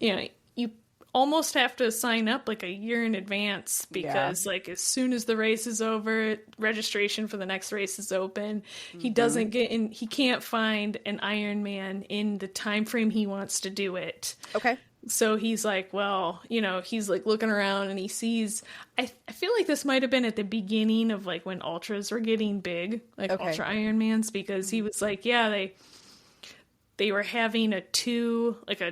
you almost have to sign up like a year in advance because like as soon as the race is over, registration for the next race is open. He doesn't get in, he can't find an Ironman in the time frame he wants to do it. Okay. So he's like, well, you know, he's like looking around and he sees, I feel like this might have been at the beginning of like when ultras were getting big, like ultra Ironmans, because he was like, yeah, they were having a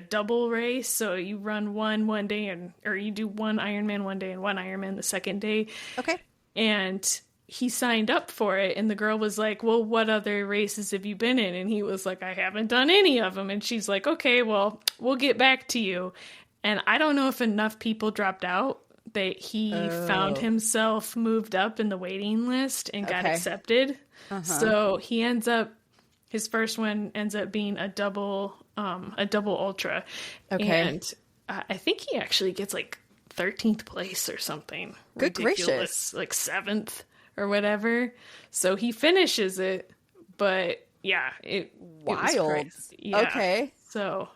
double race. So you run one day or you do one Ironman one day and one Ironman the second day. Okay. And he signed up for it. And the girl was like, well, what other races have you been in? And he was like, I haven't done any of them. And she's like, okay, well, we'll get back to you. And I don't know if enough people dropped out that he found himself moved up in the waiting list and got accepted. So he his first one ends up being a double ultra. Okay. And I think he actually gets like 13th place or something. Good ridiculous, gracious. like 7th or whatever. So he finishes it, but yeah, it was crazy. Yeah. Okay. So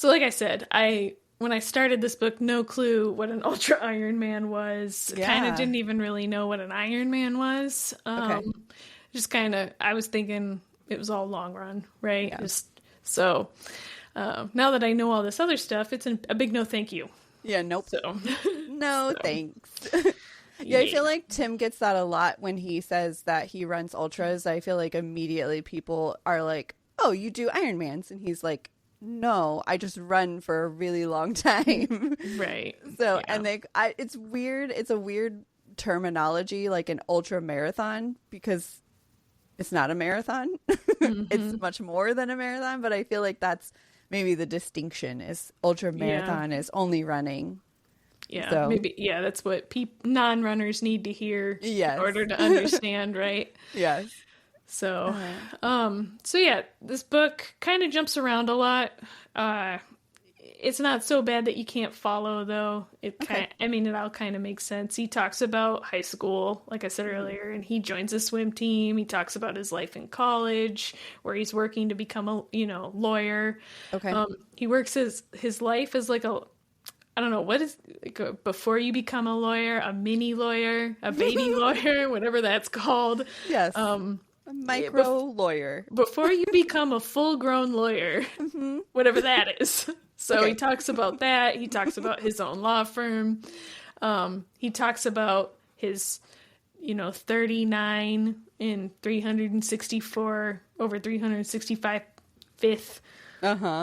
like I said, when I started this book, no clue what an ultra Ironman was. Yeah. Kind of didn't even really know what an Ironman was. Just kind of, I was thinking it was all long run, right? Yeah. So now that I know all this other stuff, it's a big no thank you. Yeah, nope. So. No, thanks. Yeah, I feel like Tim gets that a lot when he says that he runs ultras. I feel like immediately people are like, oh, you do Ironmans. And he's like, no, I just run for a really long time. Right. So, and it's weird. It's a weird terminology, like an ultra marathon, because it's not a marathon. It's much more than a marathon, but I feel like that's maybe the distinction is ultra marathon is only running. Yeah, so. Maybe. Yeah, that's what non-runners need to hear in order to understand, right? Yes. So, so yeah, this book kind of jumps around a lot. It's not so bad that you can't follow, though. It all kind of makes sense. He talks about high school, like I said earlier, and he joins a swim team. He talks about his life in college, where he's working to become a lawyer. Okay. He works his life as like I don't know, what is before you become a lawyer, a mini lawyer, a baby lawyer, whatever that's called. Yes. A micro lawyer. Before you become a full-grown lawyer, whatever that is. So he talks about that. He talks about his own law firm. He talks about his, 39 in 365th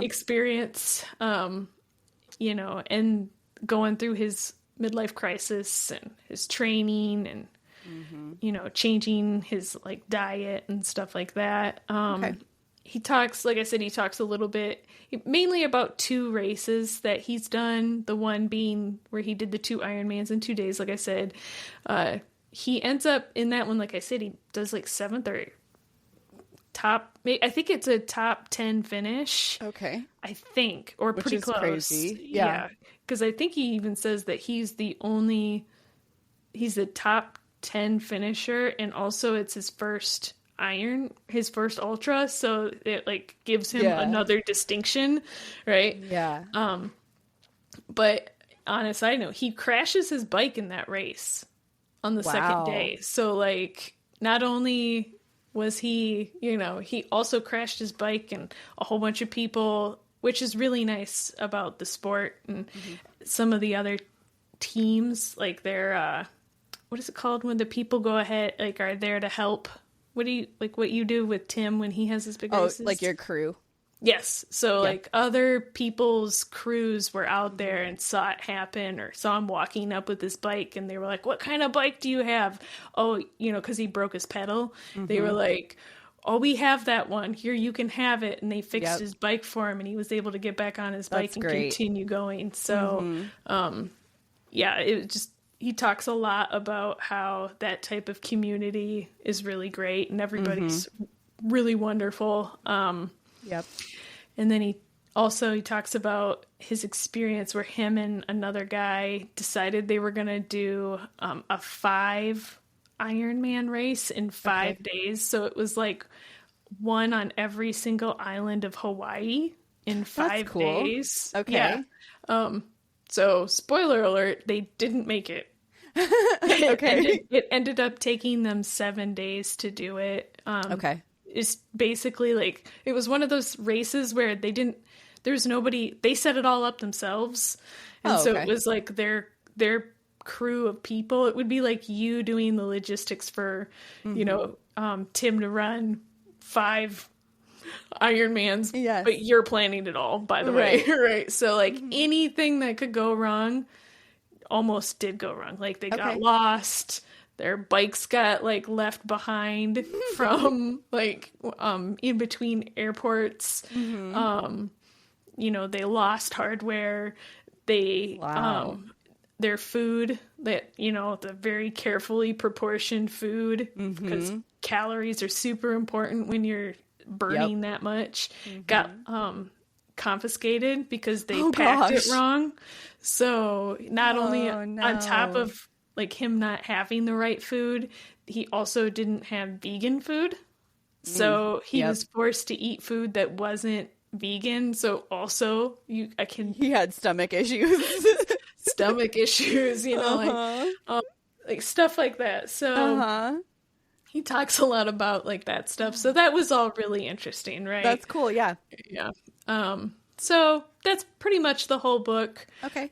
experience, and going through his midlife crisis and his training and, changing his like diet and stuff like that. He talks, like I said, he talks a little bit, mainly about 2 races that he's done. The one being where he did the 2 Ironmans in 2 days, like I said. He ends up in that one, like I said, he does like 7th or I think it's a top 10 finish. Okay. I think, or which pretty is close. Crazy. Yeah. Because I think he even says that he's the top 10 finisher, and also it's his first ultra, so it like gives him another distinction, right? Yeah. But on a side note, he crashes his bike in that race on the second day. So like, not only was he, he also crashed his bike, and a whole bunch of people, which is really nice about the sport, and some of the other teams, like they're what is it called when the people go ahead, like are there to help? What do you what you do with Tim when he has his big races? Oh, like your crew. Yes. So like other people's crews were out there and saw it happen, or saw him walking up with his bike, and they were like, what kind of bike do you have? Oh, because he broke his pedal. They were like, oh, we have that one here, you can have it. And they fixed his bike for him, and he was able to get back on his bike and continue going. So, it just, he talks a lot about how that type of community is really great, and everybody's really wonderful. Yep. And then he talks about his experience where him and another guy decided they were going to do a 5 Ironman race in 5 days. So it was like one on every single island of Hawaii in 5 days. Okay. Yeah. So spoiler alert, they didn't make it. Okay. It ended up taking them 7 days to do it. Okay. It's basically like, it was one of those races where there's nobody, they set it all up themselves. And so it was like their crew of people. It would be like you doing the logistics for, Tim to run 5 Ironmans, yes. but you're planning it all, by the way. Right. So like anything that could go wrong almost did go wrong. Like they got lost. Their bikes got like left behind from like in between airports. They lost hardware. They their food, that the very carefully proportioned food, because calories are super important when you're burning that much, got confiscated because they packed it wrong. So not only on top of like him not having the right food, he also didn't have vegan food. So he was forced to eat food that wasn't vegan. So also he had stomach issues. Like stuff like that. So he talks a lot about like that stuff. So that was all really interesting, right? That's cool. Yeah. Yeah. So that's pretty much the whole book. Okay.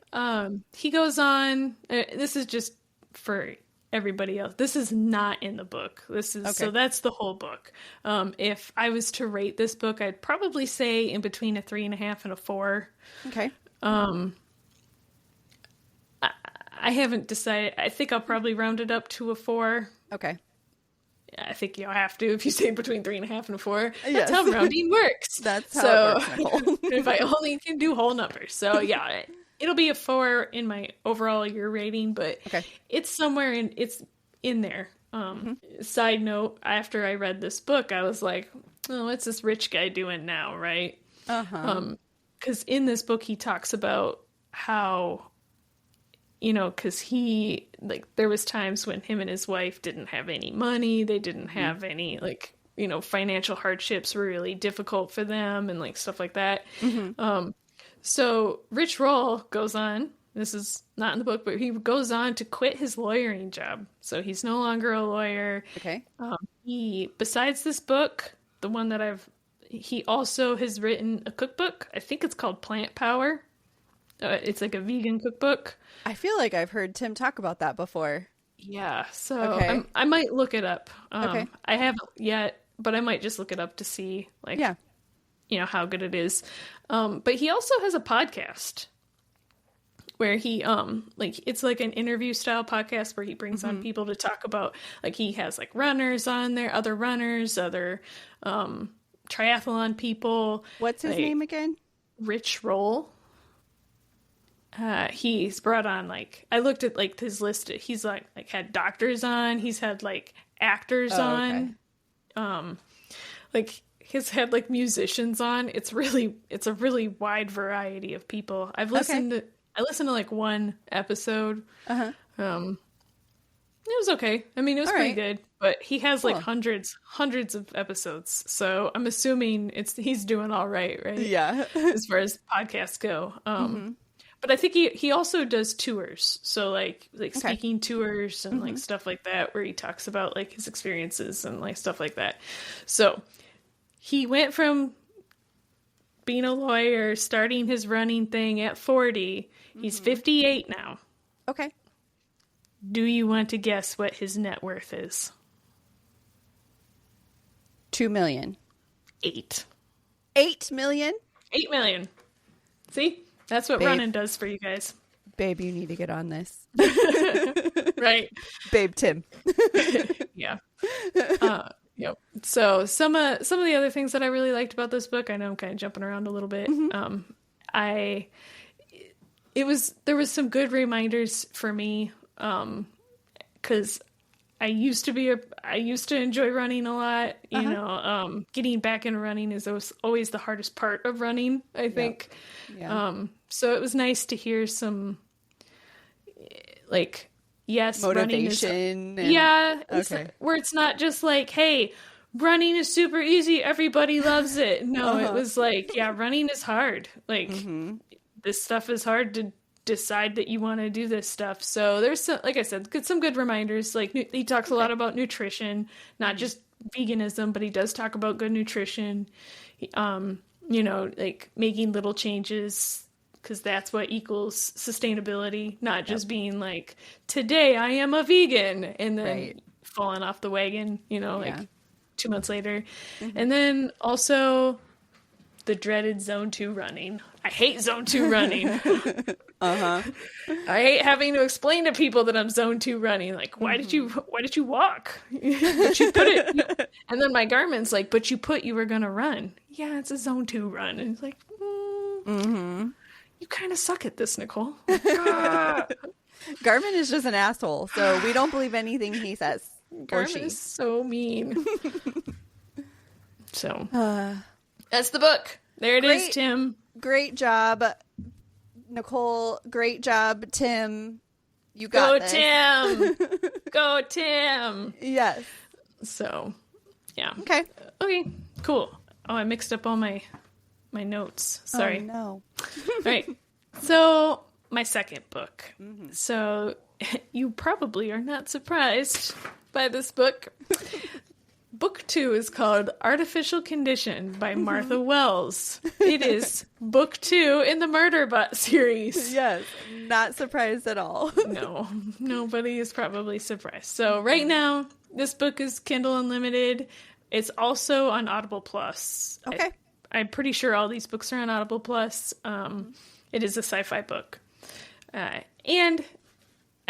He goes on, this is just for everybody else. This is not in the book. So that's the whole book. If I was to rate this book, I'd probably say in between a 3.5 and a 4. Okay. I haven't decided. I think I'll probably round it up to a 4. Okay. I think you'll have to if you say between 3.5 and a 4. Yes. That's how rounding works. That's how it works. If I only can do whole numbers. So yeah, it'll be a 4 in my overall year rating, but it's somewhere it's in there. Side note, after I read this book, I was like, oh, what's this rich guy doing now, right? Because in this book, he talks about how, because there was times when him and his wife didn't have any money. They didn't have any, financial hardships were really difficult for them and, stuff like that. So Rich Roll goes on, this is not in the book, but he goes on to quit his lawyering job. So he's no longer a lawyer. Okay. Besides this book, the one that he also has written a cookbook. I think it's called Plant Power. It's like a vegan cookbook. I feel like I've heard Tim talk about that before. Yeah, so I might look it up. I haven't yet, but I might just look it up to see, how good it is. But he also has a podcast where he, it's like an interview style podcast where he brings on people to talk about, he has runners on there, other runners, other triathlon people. What's his name again? Rich Roll. He's brought on I looked at his list. He's had doctors on. He's had actors on. He's had musicians on. It's a really wide variety of people. I listened to one episode. It was okay. I mean, it was pretty good, but he has hundreds of episodes. So I'm assuming he's doing all right? Yeah. As far as podcasts go. But I think he also does tours. So speaking tours and stuff like that, where he talks about his experiences and stuff like that. So he went from being a lawyer, starting his running thing at 40. He's 58 now. Okay. Do you want to guess what his net worth is? 2 million. 8. 8 million? 8 million. See? That's what running does for you guys. Babe, you need to get on this. Right. Babe Tim. Yeah. Yep. So some of the other things that I really liked about this book, I know I'm kind of jumping around a little bit. There was some good reminders for me, because I used to enjoy running a lot. Getting back into running is always the hardest part of running, I think. Yeah. So it was nice to hear some, motivation. Running is, where it's not just hey, running is super easy. Everybody loves it. No, it was like, yeah, running is hard. Like this stuff is hard to decide that you want to do this stuff. So there's some, like I said, some good reminders. Like he talks a lot about nutrition, not just veganism, but he does talk about good nutrition. You know, like making little changes, because that's what equals sustainability, not just being like, today I am a vegan, and then falling off the wagon, you know, like 2 months later. And then also the dreaded zone 2 running. I hate zone 2 running. I hate having to explain to people that I'm zone 2 running. Like, why did you walk? But you put it, and then my Garmin's like, but you were gonna run. Yeah, it's a zone 2 run. And it's like, you kind of suck at this, Nicole. Garmin is just an asshole, so we don't believe anything he says. Garmin is so mean. So that's the book. There it is, Tim. Great job, Nicole. Great job, Tim. You got this. Tim. Go, Tim. Yes. So, yeah. Okay, cool. Oh, I mixed up all my notes. Sorry. Oh, no. All right. So, my second book. So, you probably are not surprised by this book. Book 2 is called Artificial Condition by Martha Wells. It is book 2 in the Murderbot series. Yes, not surprised at all. No, nobody is probably surprised. So right now, this book is Kindle Unlimited. It's also on Audible Plus. Okay. I'm pretty sure all these books are on Audible Plus. It is a sci-fi book. And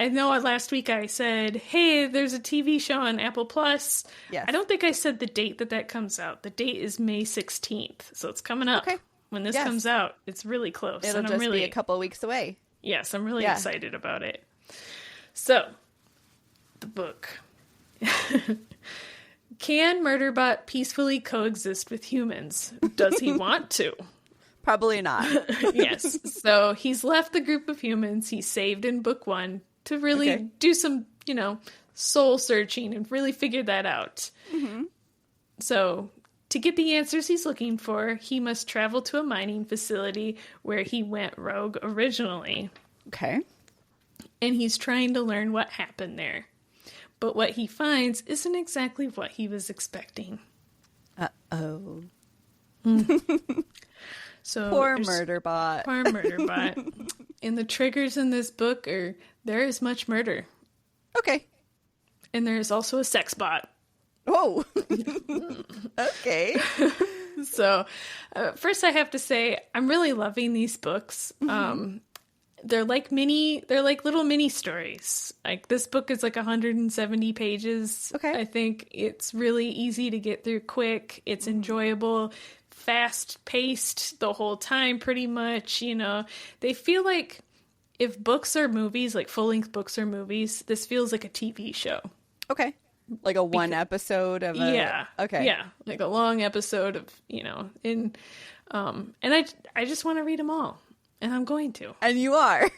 I know last week I said, hey, there's a TV show on Apple Plus. Yes. I don't think I said the date that comes out. The date is May 16th. So it's coming up. Okay. When this comes out, it's really close. It'll just be a couple of weeks away. Yes, I'm really excited about it. So, the book. Can Murderbot peacefully coexist with humans? Does he want to? Probably not. Yes. So, he's left the group of humans he saved in book 1 to really do some, soul searching and really figure that out. So, to get the answers he's looking for, he must travel to a mining facility where he went rogue originally. Okay. And he's trying to learn what happened there. But what he finds isn't exactly what he was expecting. Uh-oh. So Poor Murderbot. Poor Murderbot. And the triggers in this book are, there is much murder. Okay. And there is also a sex bot. Oh. Okay. So, first I have to say, I'm really loving these books. They're like little mini stories. Like, this book is like 170 pages. Okay. I think it's really easy to get through quick. It's enjoyable, fast paced the whole time, pretty much. They feel like if books are movies, like full length books or movies, this feels like a TV show. Okay. Like a one episode of a... Yeah. Okay. Yeah. Like a long episode of, and I just want to read them all. And I'm going to. And you are.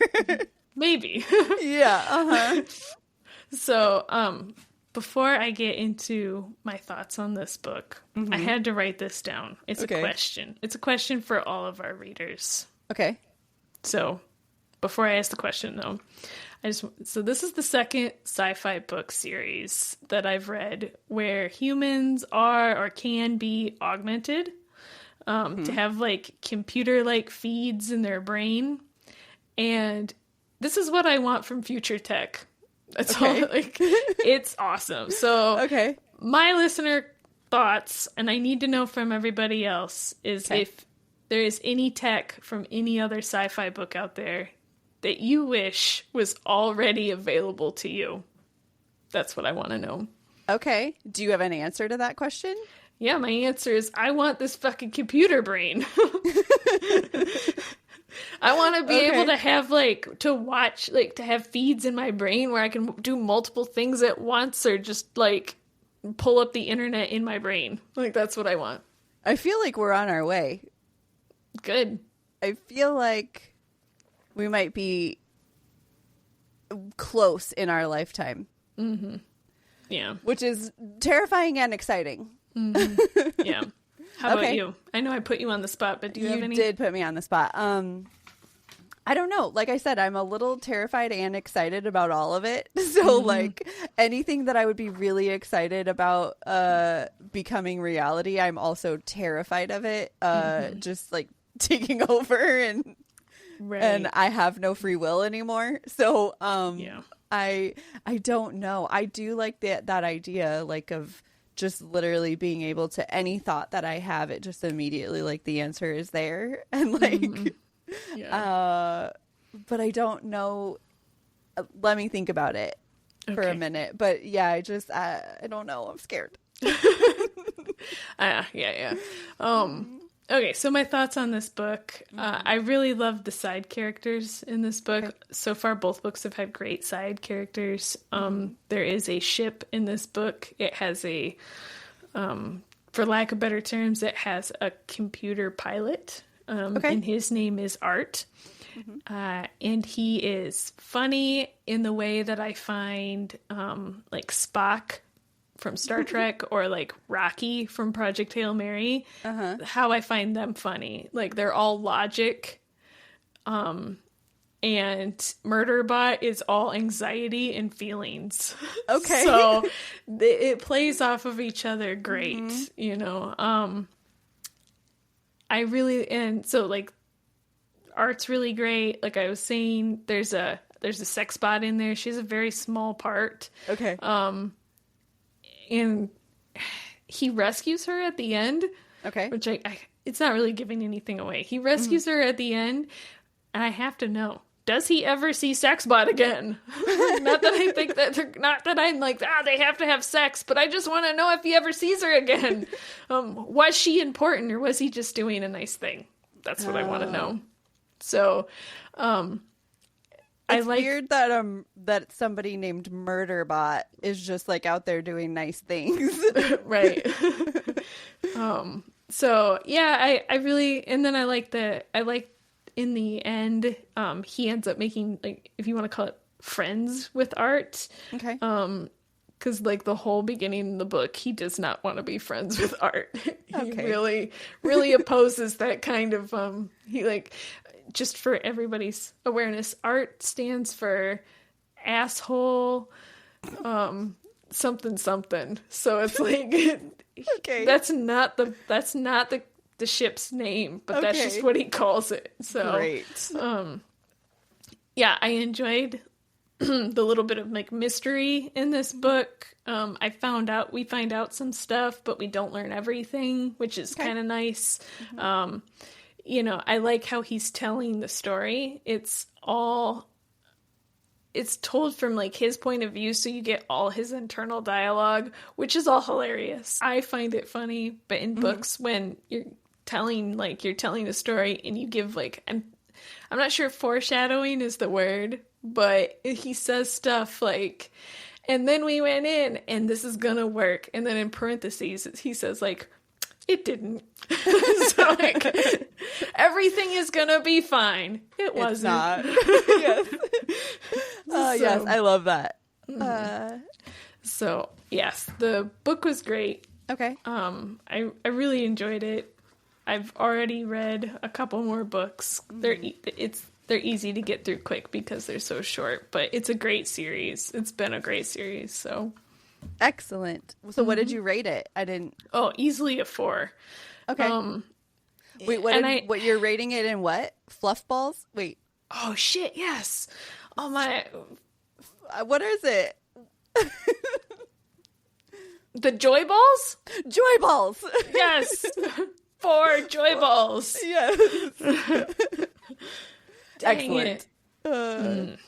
Maybe. Yeah. Uh-huh. So, before I get into my thoughts on this book, I had to write this down. It's a question. It's a question for all of our readers. Okay. So, before I ask the question, though, so this is the second sci-fi book series that I've read where humans are or can be augmented. To have like computer-like feeds in their brain. And this is what I want from future tech. That's all. Like, it's awesome. So my listener thoughts, and I need to know from everybody else, is if there is any tech from any other sci-fi book out there that you wish was already available to you. That's what I want to know. Okay. Do you have an answer to that question? Yeah, my answer is I want this fucking computer brain. I want to be able to have, to watch, to have feeds in my brain where I can do multiple things at once or just, pull up the internet in my brain. That's what I want. I feel like we're on our way. Good. I feel like we might be close in our lifetime. Yeah. Which is terrifying and exciting. Mm-hmm. Yeah. How about you? I know I put you on the spot, but do you have any? You did put me on the spot. I don't know. Like I said, I'm a little terrified and excited about all of it. So like anything that I would be really excited about becoming reality, I'm also terrified of it just like taking over and I have no free will anymore. So I don't know. I do like that idea like of just literally being able to any thought that I have, it just immediately like the answer is there and like but I don't know. Let me think about it for a minute. But yeah, I don't know. I'm scared. Okay, so my thoughts on this book. I really love the side characters in this book. Okay. So far, both books have had great side characters. There is a ship in this book. It has a, for lack of better terms, it has a computer pilot. And his name is Art. And he is funny in the way that I find like Spock from Star Trek or like Rocky from Project Hail Mary, how I find them funny. Like they're all logic. And Murderbot is all anxiety and feelings. Okay. So it plays off of each other great, you know. And so like Art's really great. Like I was saying, there's a sex bot in there. She has a very small part. Okay. And he rescues her at the end. Okay. Which it's not really giving anything away. He rescues her at the end, and I have to know, does he ever see Sexbot again? Not that I think not that I'm like, they have to have sex, but I just want to know if he ever sees her again. Was she important, or was he just doing a nice thing? That's what I want to know. So, it's weird that somebody named Murderbot is just like out there doing nice things. Right. So yeah, I really, and then I like in the end, he ends up making, like, if you want to call it, friends with Art. Okay. Because like the whole beginning of the book, he does not want to be friends with Art. He really, really opposes that kind of, he like, just for everybody's awareness, Art stands for asshole, something. So it's like, that's not the ship's name, but that's just what he calls it. So great. Yeah, I enjoyed the little bit of like mystery in this book. We find out some stuff, but we don't learn everything, which is kind of nice. You know, I like how he's telling the story. It's told from like his point of view, so you get all his internal dialogue, which is all hilarious. I find it funny, but in books, when you're telling a story and you give like, I'm not sure if foreshadowing is the word, but he says stuff like, and then we went in and this is gonna work, and then in parentheses he says like, it didn't. So like, everything is gonna be fine. It wasn't. It's not. Yes. Yes, I love that. So yes, the book was great. Okay. I really enjoyed it. I've already read a couple more books. They're easy to get through quick because they're so short, but it's a great series. It's been a great series. So excellent. So what did you rate it? I didn't. Oh, easily a 4. Okay. Wait, what you're rating it in? What? Fluff balls? Wait. Oh shit! Yes. Oh my. What is it? The joy balls? Joy balls. Yes. 4 joy balls. Yes. Excellent.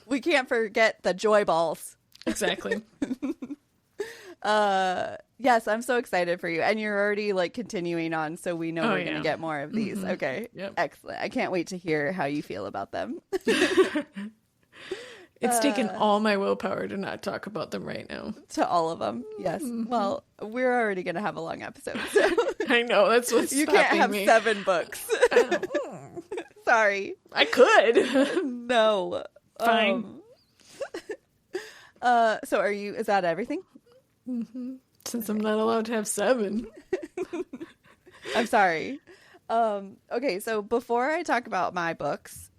We can't forget the joy balls. Exactly. Yes, I'm so excited for you. And you're already like continuing on, so we know we're going to get more of these. Okay. Yep. Excellent. I can't wait to hear how you feel about them. It's taken all my willpower to not talk about them right now. To all of them. Yes. Well, we're already going to have a long episode. So. I know. That's what's you stopping can't have me. 7 books. Sorry. I could. No. Fine. So is that everything? Since I'm not allowed to have 7. I'm sorry. Okay, so before I talk about my books,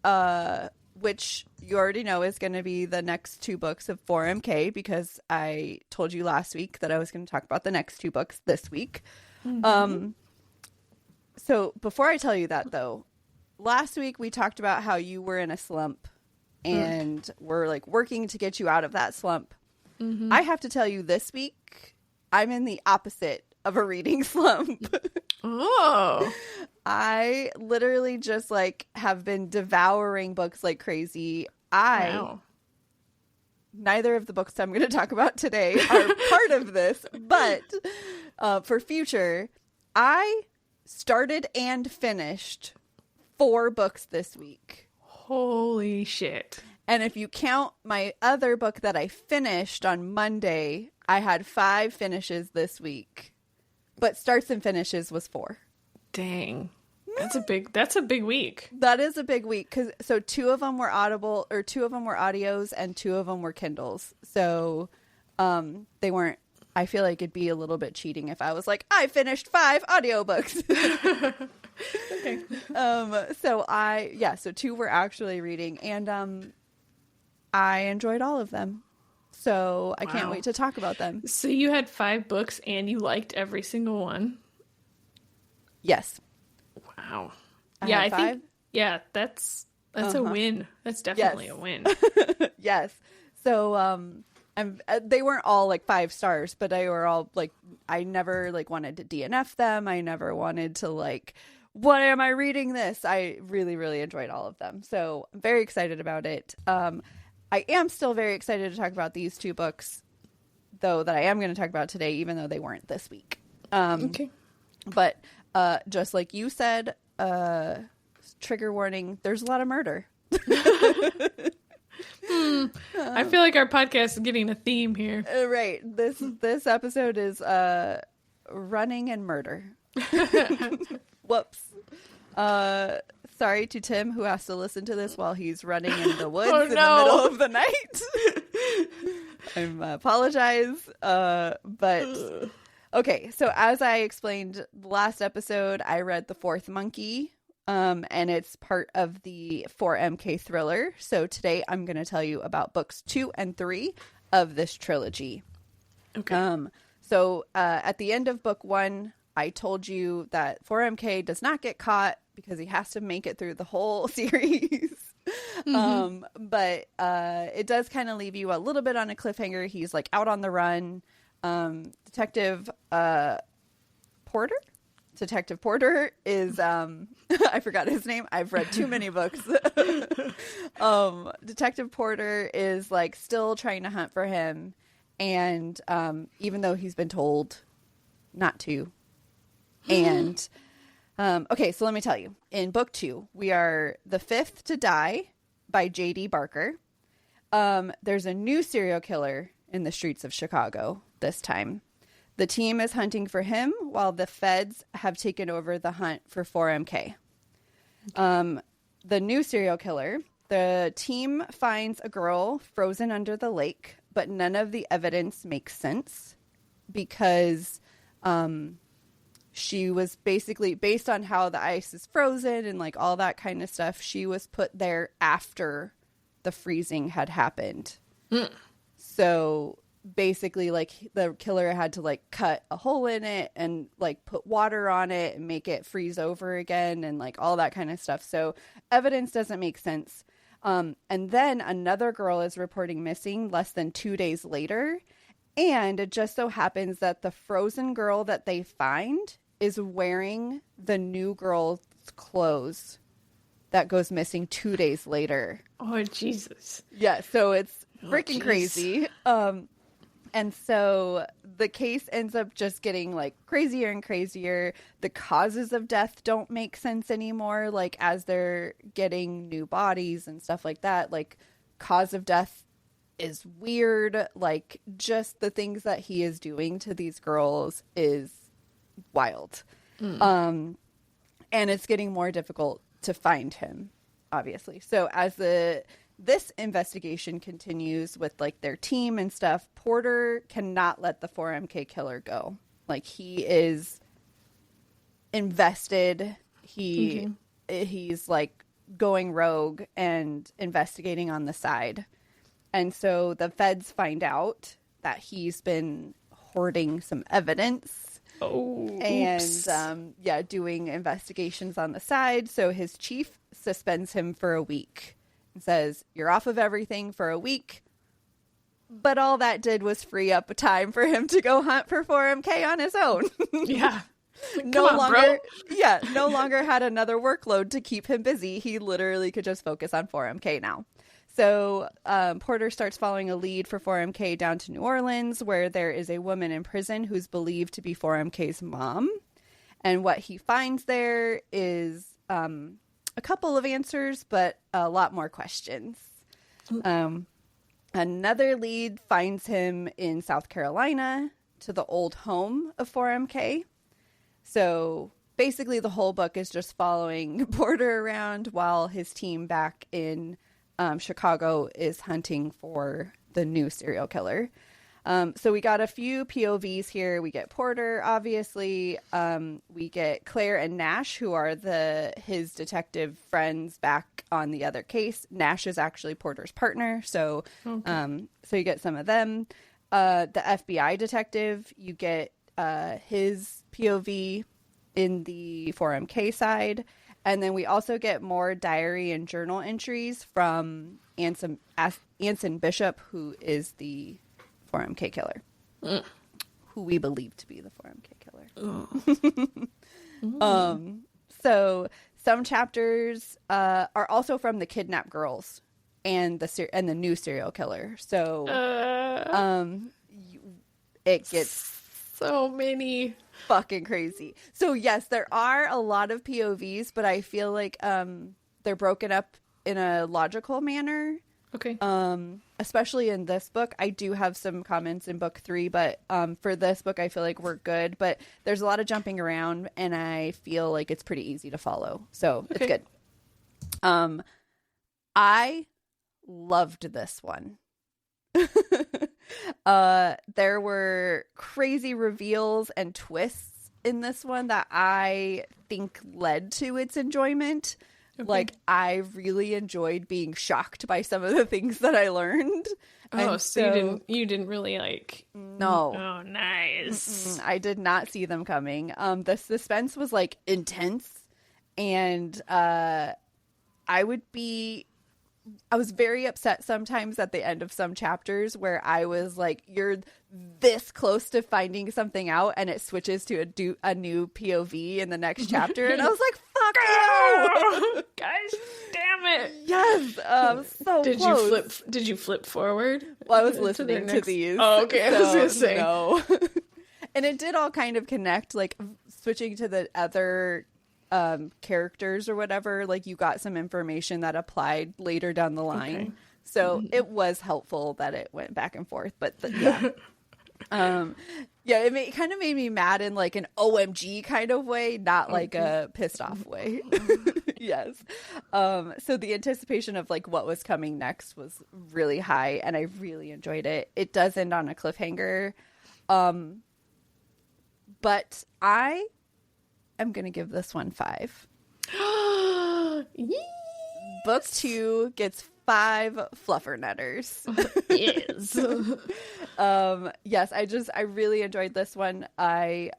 which you already know is going to be the next 2 books of 4MK, because I told you last week that I was going to talk about the next 2 books this week. Mm-hmm. So before I tell you that, though, last week we talked about how you were in a slump and we're like working to get you out of that slump. Mm-hmm. I have to tell you, this week I'm in the opposite of a reading slump. Oh. I literally just like have been devouring books like crazy. Wow. Neither of the books I'm going to talk about today are part of this, but for future, I started and finished 4 books this week. Holy shit. And if you count my other book that I finished on Monday, I had 5 finishes this week. But starts and finishes was 4. Dang. That's a big week. That is a big week. So 2 of them were Audible, or 2 of them were audios, and 2 of them were Kindles. So they weren't, I feel like it'd be a little bit cheating if I was like, I finished 5 audiobooks. Okay. So 2 were actually reading, and I enjoyed all of them. So I can't wait to talk about them. So you had 5 books and you liked every single one? Yes. Wow. I think that's a win. That's definitely a win. Yes. So they weren't all like 5 stars, but they were all like, I never like wanted to DNF them. I never wanted to like, what am I reading this? I really, really enjoyed all of them. So I'm very excited about it. I am still very excited to talk about these 2 books, though, that I am going to talk about today, even though they weren't this week. Okay. But just like you said, trigger warning, there's a lot of murder. I feel like our podcast is getting a theme here. Right. This episode is running and murder. Whoops. Sorry to Tim, who has to listen to this while he's running in the woods in the middle of the night. I apologize. But okay, so as I explained last episode, I read The Fourth Monkey, and it's part of the 4MK thriller. So today I'm going to tell you about books 2 and 3 of this trilogy. Okay. So at the end of book 1, I told you that 4MK does not get caught because he has to make it through the whole series. Mm-hmm. But it does kind of leave you a little bit on a cliffhanger. He's like out on the run. Detective Porter is I forgot his name. I've read too many books. Detective Porter is like still trying to hunt for him, and even though he's been told not to. And okay, so let me tell you. In book 2, we are The Fifth to Die by J.D. Barker. There's a new serial killer in the streets of Chicago this time. The team is hunting for him while the feds have taken over the hunt for 4MK. The new serial killer, the team finds a girl frozen under the lake, but none of the evidence makes sense because she was basically, based on how the ice is frozen and like all that kind of stuff, she was put there after the freezing had happened. So basically, like, the killer had to like cut a hole in it and like put water on it and make it freeze over again and like all that kind of stuff. So evidence doesn't make sense. And then another girl is reporting missing less than 2 days later. And it just so happens that the frozen girl that they find is wearing the new girl's clothes that goes missing 2 days later. Oh, Jesus. Yeah, so it's freaking crazy. And so the case ends up just getting like crazier and crazier. The causes of death don't make sense anymore. Like, as they're getting new bodies and stuff like that, like, cause of death is weird. Like, just the things that he is doing to these girls is wild. And it's getting more difficult to find him, obviously. So as the this investigation continues with like their team and stuff. Porter cannot let the 4MK killer go. Like, he is invested. He's like going rogue and investigating on the side. And so the feds find out that he's been hoarding some evidence. And doing investigations on the side. So his chief suspends him for a week and says, you're off of everything for a week. But all that did was free up time for him to go hunt for 4MK on his own. Yeah. No longer had another workload to keep him busy. He literally could just focus on 4MK now. So Porter starts following a lead for 4MK down to New Orleans, where there is a woman in prison who's believed to be 4MK's mom. And what he finds there is a couple of answers, but a lot more questions. Another lead finds him in South Carolina to the old home of 4MK. So basically the whole book is just following Porter around while his team back in Chicago is hunting for the new serial killer. So we got a few POVs here. We get Porter, obviously. We get Claire and Nash, who are his detective friends back on the other case. Nash is actually Porter's partner, so you get some of them. The FBI detective, you get his POV in the 4MK side. And then we also get more diary and journal entries from Anson Bishop, who is the 4MK killer, who we believe to be the 4MK killer. So some chapters are also from the kidnapped girls and the new serial killer. So it gets so many fucking crazy. So yes, there are a lot of POVs, but I feel like they're broken up in a logical manner. Okay. Especially in this book. I do have some comments in book 3, but for this book I feel like we're good, but there's a lot of jumping around and I feel like it's pretty easy to follow. So it's good. I loved this one. There were crazy reveals and twists in this one that I think led to its enjoyment. Okay. Like, I really enjoyed being shocked by some of the things that I learned. Oh, so you didn't really like... No. Oh, nice. I did not see them coming. The suspense was, like, intense. And I was very upset sometimes at the end of some chapters where I was like, you're this close to finding something out and it switches to a new POV in the next chapter. And I was like, fuck you! Guys, damn it. Yes. So close. Did you flip forward? Well, I was listening to these. Oh, okay. I was going to say. No. And it did all kind of connect, like switching to the other characters or whatever, like you got some information that applied later down the line. Okay. So it was helpful that it went back and forth, but it kind of made me mad in like an OMG kind of way, not like a pissed off way. Yes. So the anticipation of like what was coming next was really high and I really enjoyed it. It does end on a cliffhanger. But I'm going to give this one 5. Book 2 gets 5 fluffernutters. Yes. I really enjoyed this one. I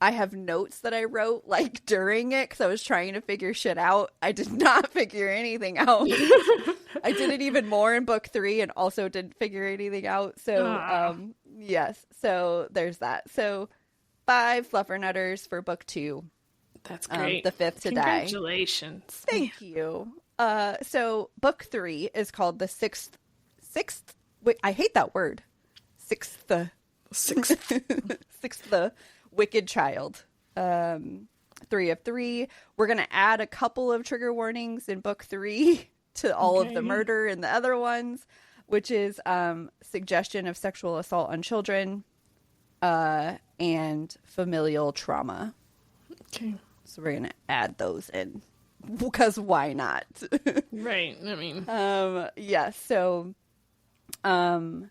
have notes that I wrote like during it because I was trying to figure shit out. I did not figure anything out. I did it even more in book 3 and also didn't figure anything out. So, yes. So there's that. So 5 fluffernutters for book 2. That's great. The 5th to die. Congratulations. Thank you. So book 3 is called the sixth. Wait, I hate that word. Sixth. Wicked Child. 3 of 3. We're gonna add a couple of trigger warnings in book 3 to all of the murder in the other ones, which is suggestion of sexual assault on children. And familial trauma. Okay. So we're going to add those in because why not? Right. I mean, yeah. So, I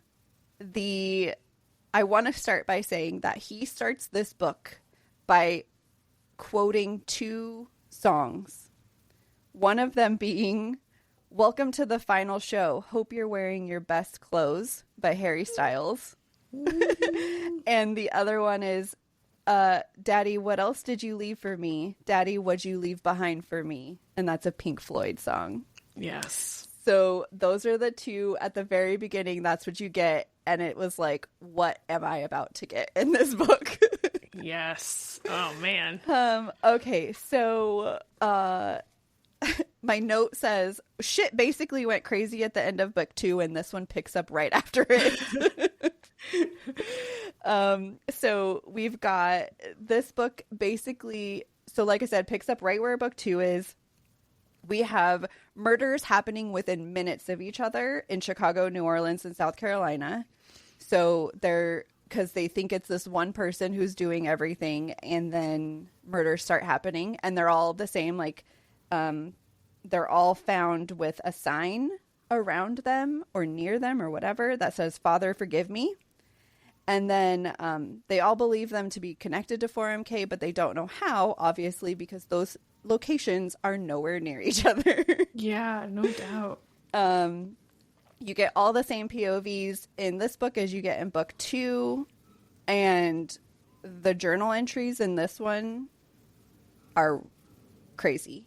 want to start by saying that he starts this book by quoting 2 songs. One of them being "Welcome to the Final Show. Hope you're wearing your best clothes" by Harry Styles. And the other one is "Daddy, what else did you leave for me? Daddy, what'd you leave behind for me?" And that's a Pink Floyd song. yes. So those are the 2 at the very beginning. That's what you get. And it was like, what am I about to get in this book? Yes. Oh, man. Okay. So, my note says, shit basically went crazy at the end of book 2, and this one picks up right after it. So we've got this book basically, so like I said, picks up right where book 2 is. We have murders happening within minutes of each other in Chicago, New Orleans, and South Carolina. So because they think it's this one person who's doing everything, and then murders start happening, and they're all the same. Like, they're all found with a sign around them or near them or whatever that says, "Father, forgive me." And then they all believe them to be connected to 4MK, but they don't know how, obviously, because those locations are nowhere near each other. Yeah, no doubt. You get all the same POVs in this book as you get in book 2. And the journal entries in this one are crazy.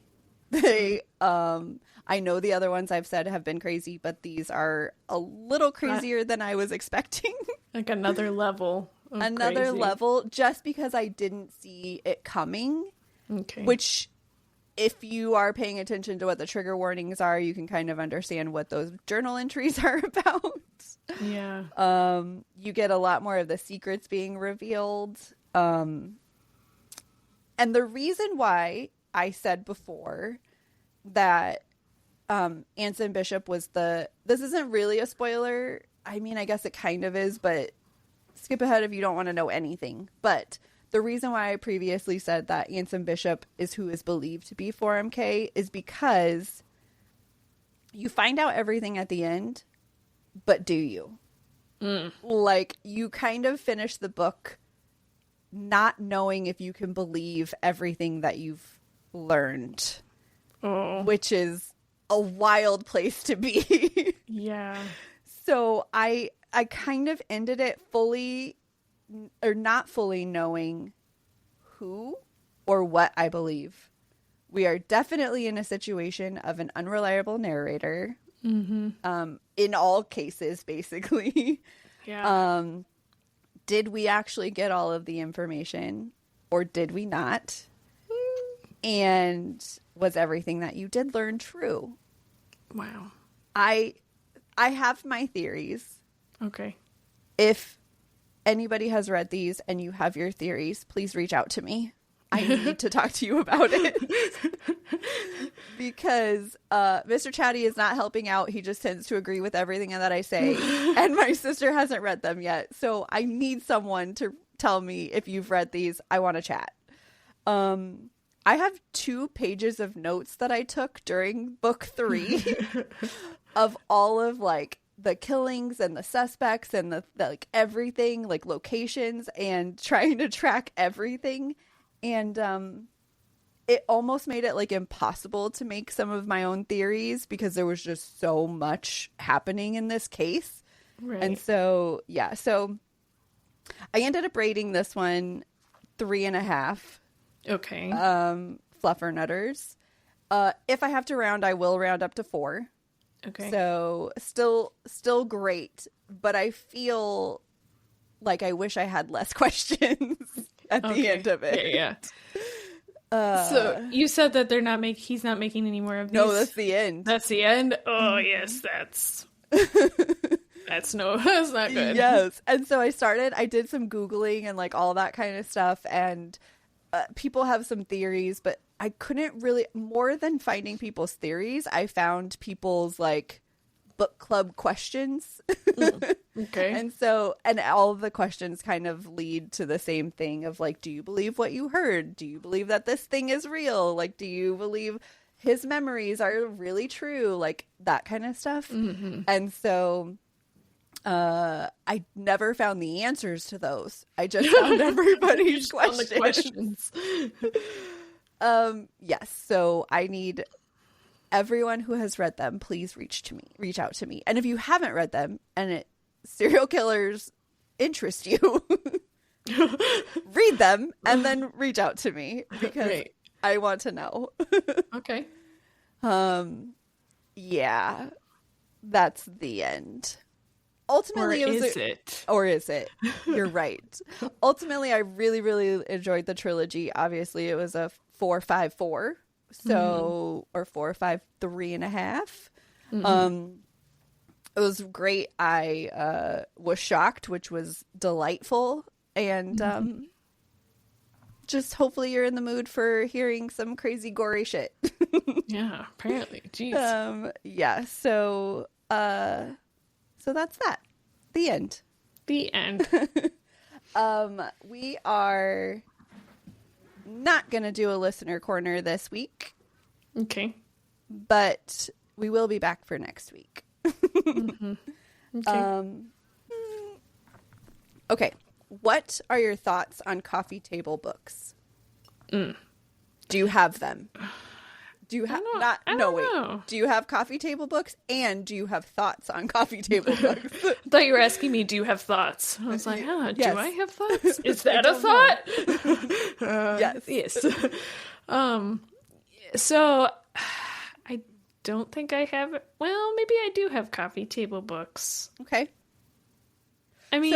They, I know the other ones I've said have been crazy, but these are a little crazier than I was expecting. Like another level. Another crazy. level, just because I didn't see it coming. Okay. Which, if you are paying attention to what the trigger warnings are, you can kind of understand what those journal entries are about. Yeah. You get a lot more of the secrets being revealed. And the reason why I said before that Anson Bishop was this isn't really a spoiler. I mean, I guess it kind of is, but skip ahead if you don't want to know anything. But the reason why I previously said that Anson Bishop is who is believed to be 4MK is because you find out everything at the end, but do you? Like, you kind of finish the book not knowing if you can believe everything that you've learned, which is a wild place to be. Yeah. So I kind of ended it fully or not fully knowing who or what I believe. We are definitely in a situation of an unreliable narrator. In all cases, basically. Yeah. Did we actually get all of the information or did we not? And was everything that you did learn true? Wow. I have my theories. Okay. If anybody has read these and you have your theories, please reach out to me. I need to talk to you about it. Because Mr. Chatty is not helping out. He just tends to agree with everything that I say. And my sister hasn't read them yet. So I need someone to tell me if you've read these. I want to chat. I have 2 pages of notes that I took during book 3 of all of like the killings and the suspects and the like everything, like locations, and trying to track everything. And it almost made it like impossible to make some of my own theories because there was just so much happening in this case. Right. And so, yeah, so I ended up rating this one 3.5. Okay. Fluffer Nutters. If I have to round, I will round up to 4. Okay. So still great, but I feel like I wish I had less questions at the end of it. Yeah. So you said that he's not making any more of these. No, that's the end. That's the end. Oh yes, that's not good. Yes. And so I did some Googling and like all that kind of stuff, and people have some theories, but I couldn't really, more than finding people's theories, I found people's like book club questions. Okay. And all of the questions kind of lead to the same thing of like, do you believe what you heard? Do you believe that this thing is real? Like, do you believe, his memories are really true, like that kind of stuff. And so I never found the answers to those. I just found everybody's questions. Yes. So I need everyone who has read them, please reach out to me. And if you haven't read them and serial killers interest you, read them and then reach out to me because I want to know. Okay. Yeah, that's the end. Ultimately, Or is it? You're right. Ultimately, I really, really enjoyed the trilogy. Obviously, it was a 4.54, so or 4.53.5. It was great. I was shocked, which was delightful, and just hopefully you're in the mood for hearing some crazy gory shit. Yeah, apparently. Jeez. Yeah. So that's that. The end. The end. We are not going to do a listener corner this week. Okay. But we will be back for next week. Okay. Okay. What are your thoughts on coffee table books? Do you have them? Do you have know. Do you have coffee table books, and do you have thoughts on coffee table books? I thought you were asking me, do you have thoughts? I was like, yes. Do I have thoughts? Is that a thought? Yes. So I don't think I have. Well, maybe I do have coffee table books. Okay. I mean,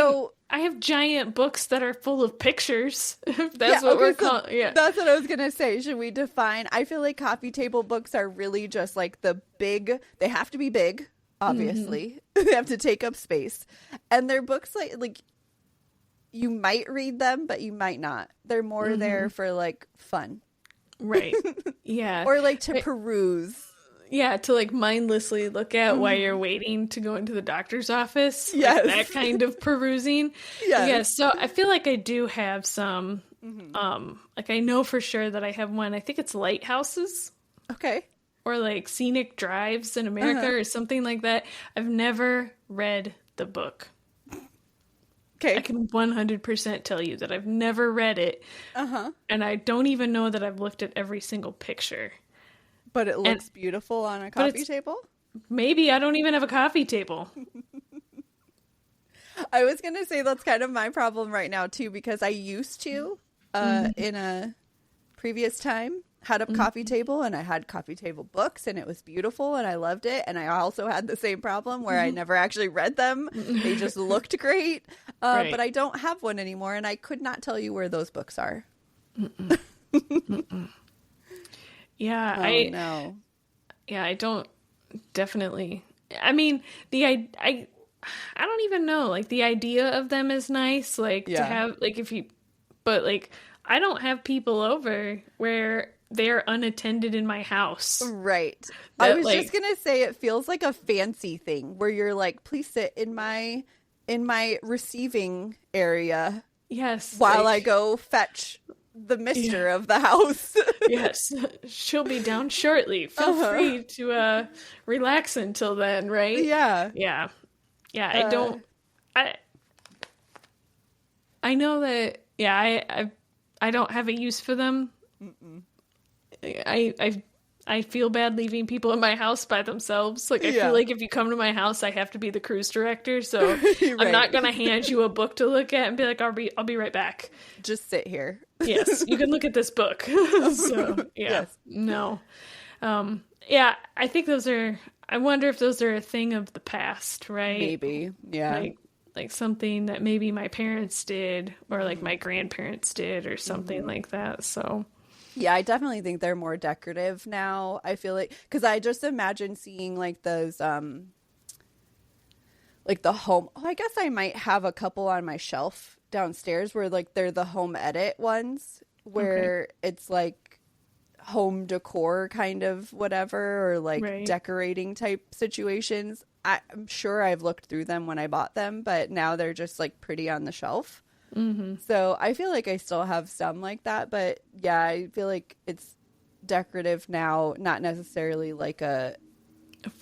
I have giant books that are full of pictures. If that's what we're calling. Yeah, that's what I was gonna say. Should we define? I feel like coffee table books are really just like the big. They have to be big, obviously. They have to take up space, and they're books like you might read them, but you might not. They're more there for like fun, right? Yeah, or like to peruse. Yeah, to like mindlessly look at while you're waiting to go into the doctor's office. Yes. Like that kind of perusing. Yes. Yeah, so I feel like I do have some, like I know for sure that I have one. I think it's lighthouses. Okay. Or like scenic drives in America or something like that. I've never read the book. Okay. I can 100% tell you that I've never read it. And I don't even know that I've looked at every single picture. But it looks beautiful on a coffee table? Maybe I don't even have a coffee table. I was going to say that's kind of my problem right now, too, because I used to, in a previous time, had a coffee table, and I had coffee table books, and it was beautiful, and I loved it. And I also had the same problem where I never actually read them. They just looked great. Right. But I don't have one anymore, and I could not tell you where those books are. Yeah, I don't definitely. I mean, I don't even know. Like the idea of them is nice. Like to have like but like I don't have people over where they're unattended in my house. Right. I was just gonna say it feels like a fancy thing where you're like, please sit in my receiving area. Yes. While I go fetch the mister of the house. Yes, she'll be down shortly. Feel free to relax until then, right? Yeah. I know that. Yeah, I don't have a use for them. I feel bad leaving people in my house by themselves. Like I feel like if you come to my house, I have to be the cruise director. So right. I'm not gonna hand you a book to look at and be like, I'll be right back. Just sit here. Yes, you can look at this book. So no. I think those are. I wonder if those are a thing of the past, right? Maybe, yeah. Like something that maybe my parents did, or like my grandparents did, or something like that. So. Yeah, I definitely think they're more decorative now. I feel like, because I just imagine seeing like those, like the home. Oh, I guess I might have a couple on my shelf downstairs where like they're the home edit ones, where it's like home decor kind of whatever, or like decorating type situations. I'm sure I've looked through them when I bought them, but now they're just like pretty on the shelf. So I feel like I still have some like that, but yeah, I feel like it's decorative now, not necessarily like a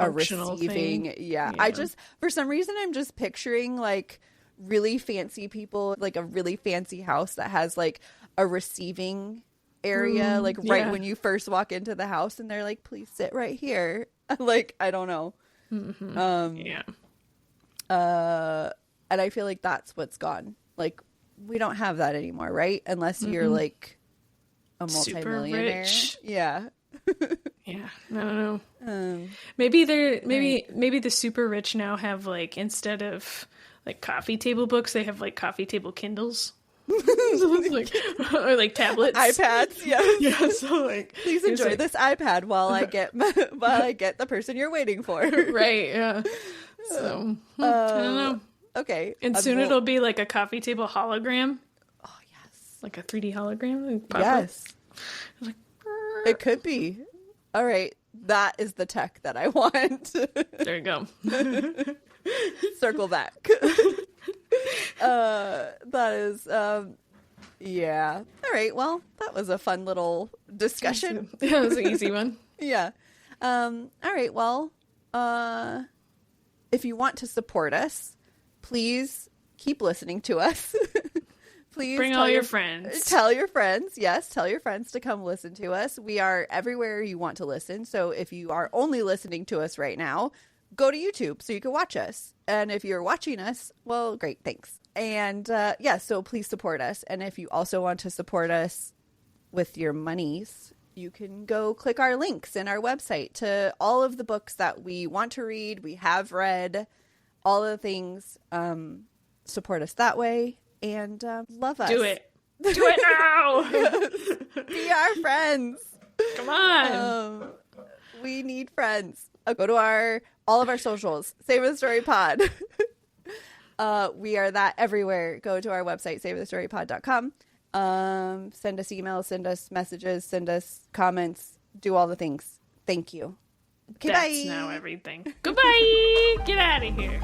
receiving thing. Yeah. I just, for some reason, I'm just picturing like really fancy people, like a really fancy house that has like a receiving area, like right when you first walk into the house, and they're like, please sit right here. Like, I don't know. And I feel like that's what's gone. Like, we don't have that anymore, right? Unless you're like a multimillionaire. Yeah. Yeah, I don't know. Maybe the super rich now have like, instead of like coffee table books, they have like coffee table Kindles. Like, or like tablets, iPads. Yeah. So like, please enjoy this iPad while I get the person you're waiting for. Right. Yeah. So I don't know. Okay. And soon it'll be like a coffee table hologram. Oh yes. Like a 3D hologram. Yes. Like, it could be. All right. That is the tech that I want. There you go. Circle back. That is, yeah. All right. Well, that was a fun little discussion. Yeah, it was an easy one. Yeah. All right. Well, if you want to support us, please keep listening to us. Please bring all your friends. Tell your friends. Yes, tell your friends to come listen to us. We are everywhere you want to listen. So if you are only listening to us right now, go to YouTube so you can watch us. And if you're watching us, well, great, thanks. And so please support us. And if you also want to support us with your monies, you can go click our links in our website to all of the books that we want to read, we have read, all of the things. Support us that way. And love us. Do it. Do it now. Be our friends. Come on. We need friends. Go to all of our socials. Save the Story Pod. We are that everywhere. Go to our website, savethestorypod.com. Send us emails, send us messages, send us comments. Do all the things. Thank you. Okay, that's bye. Now everything. Goodbye. Get out of here.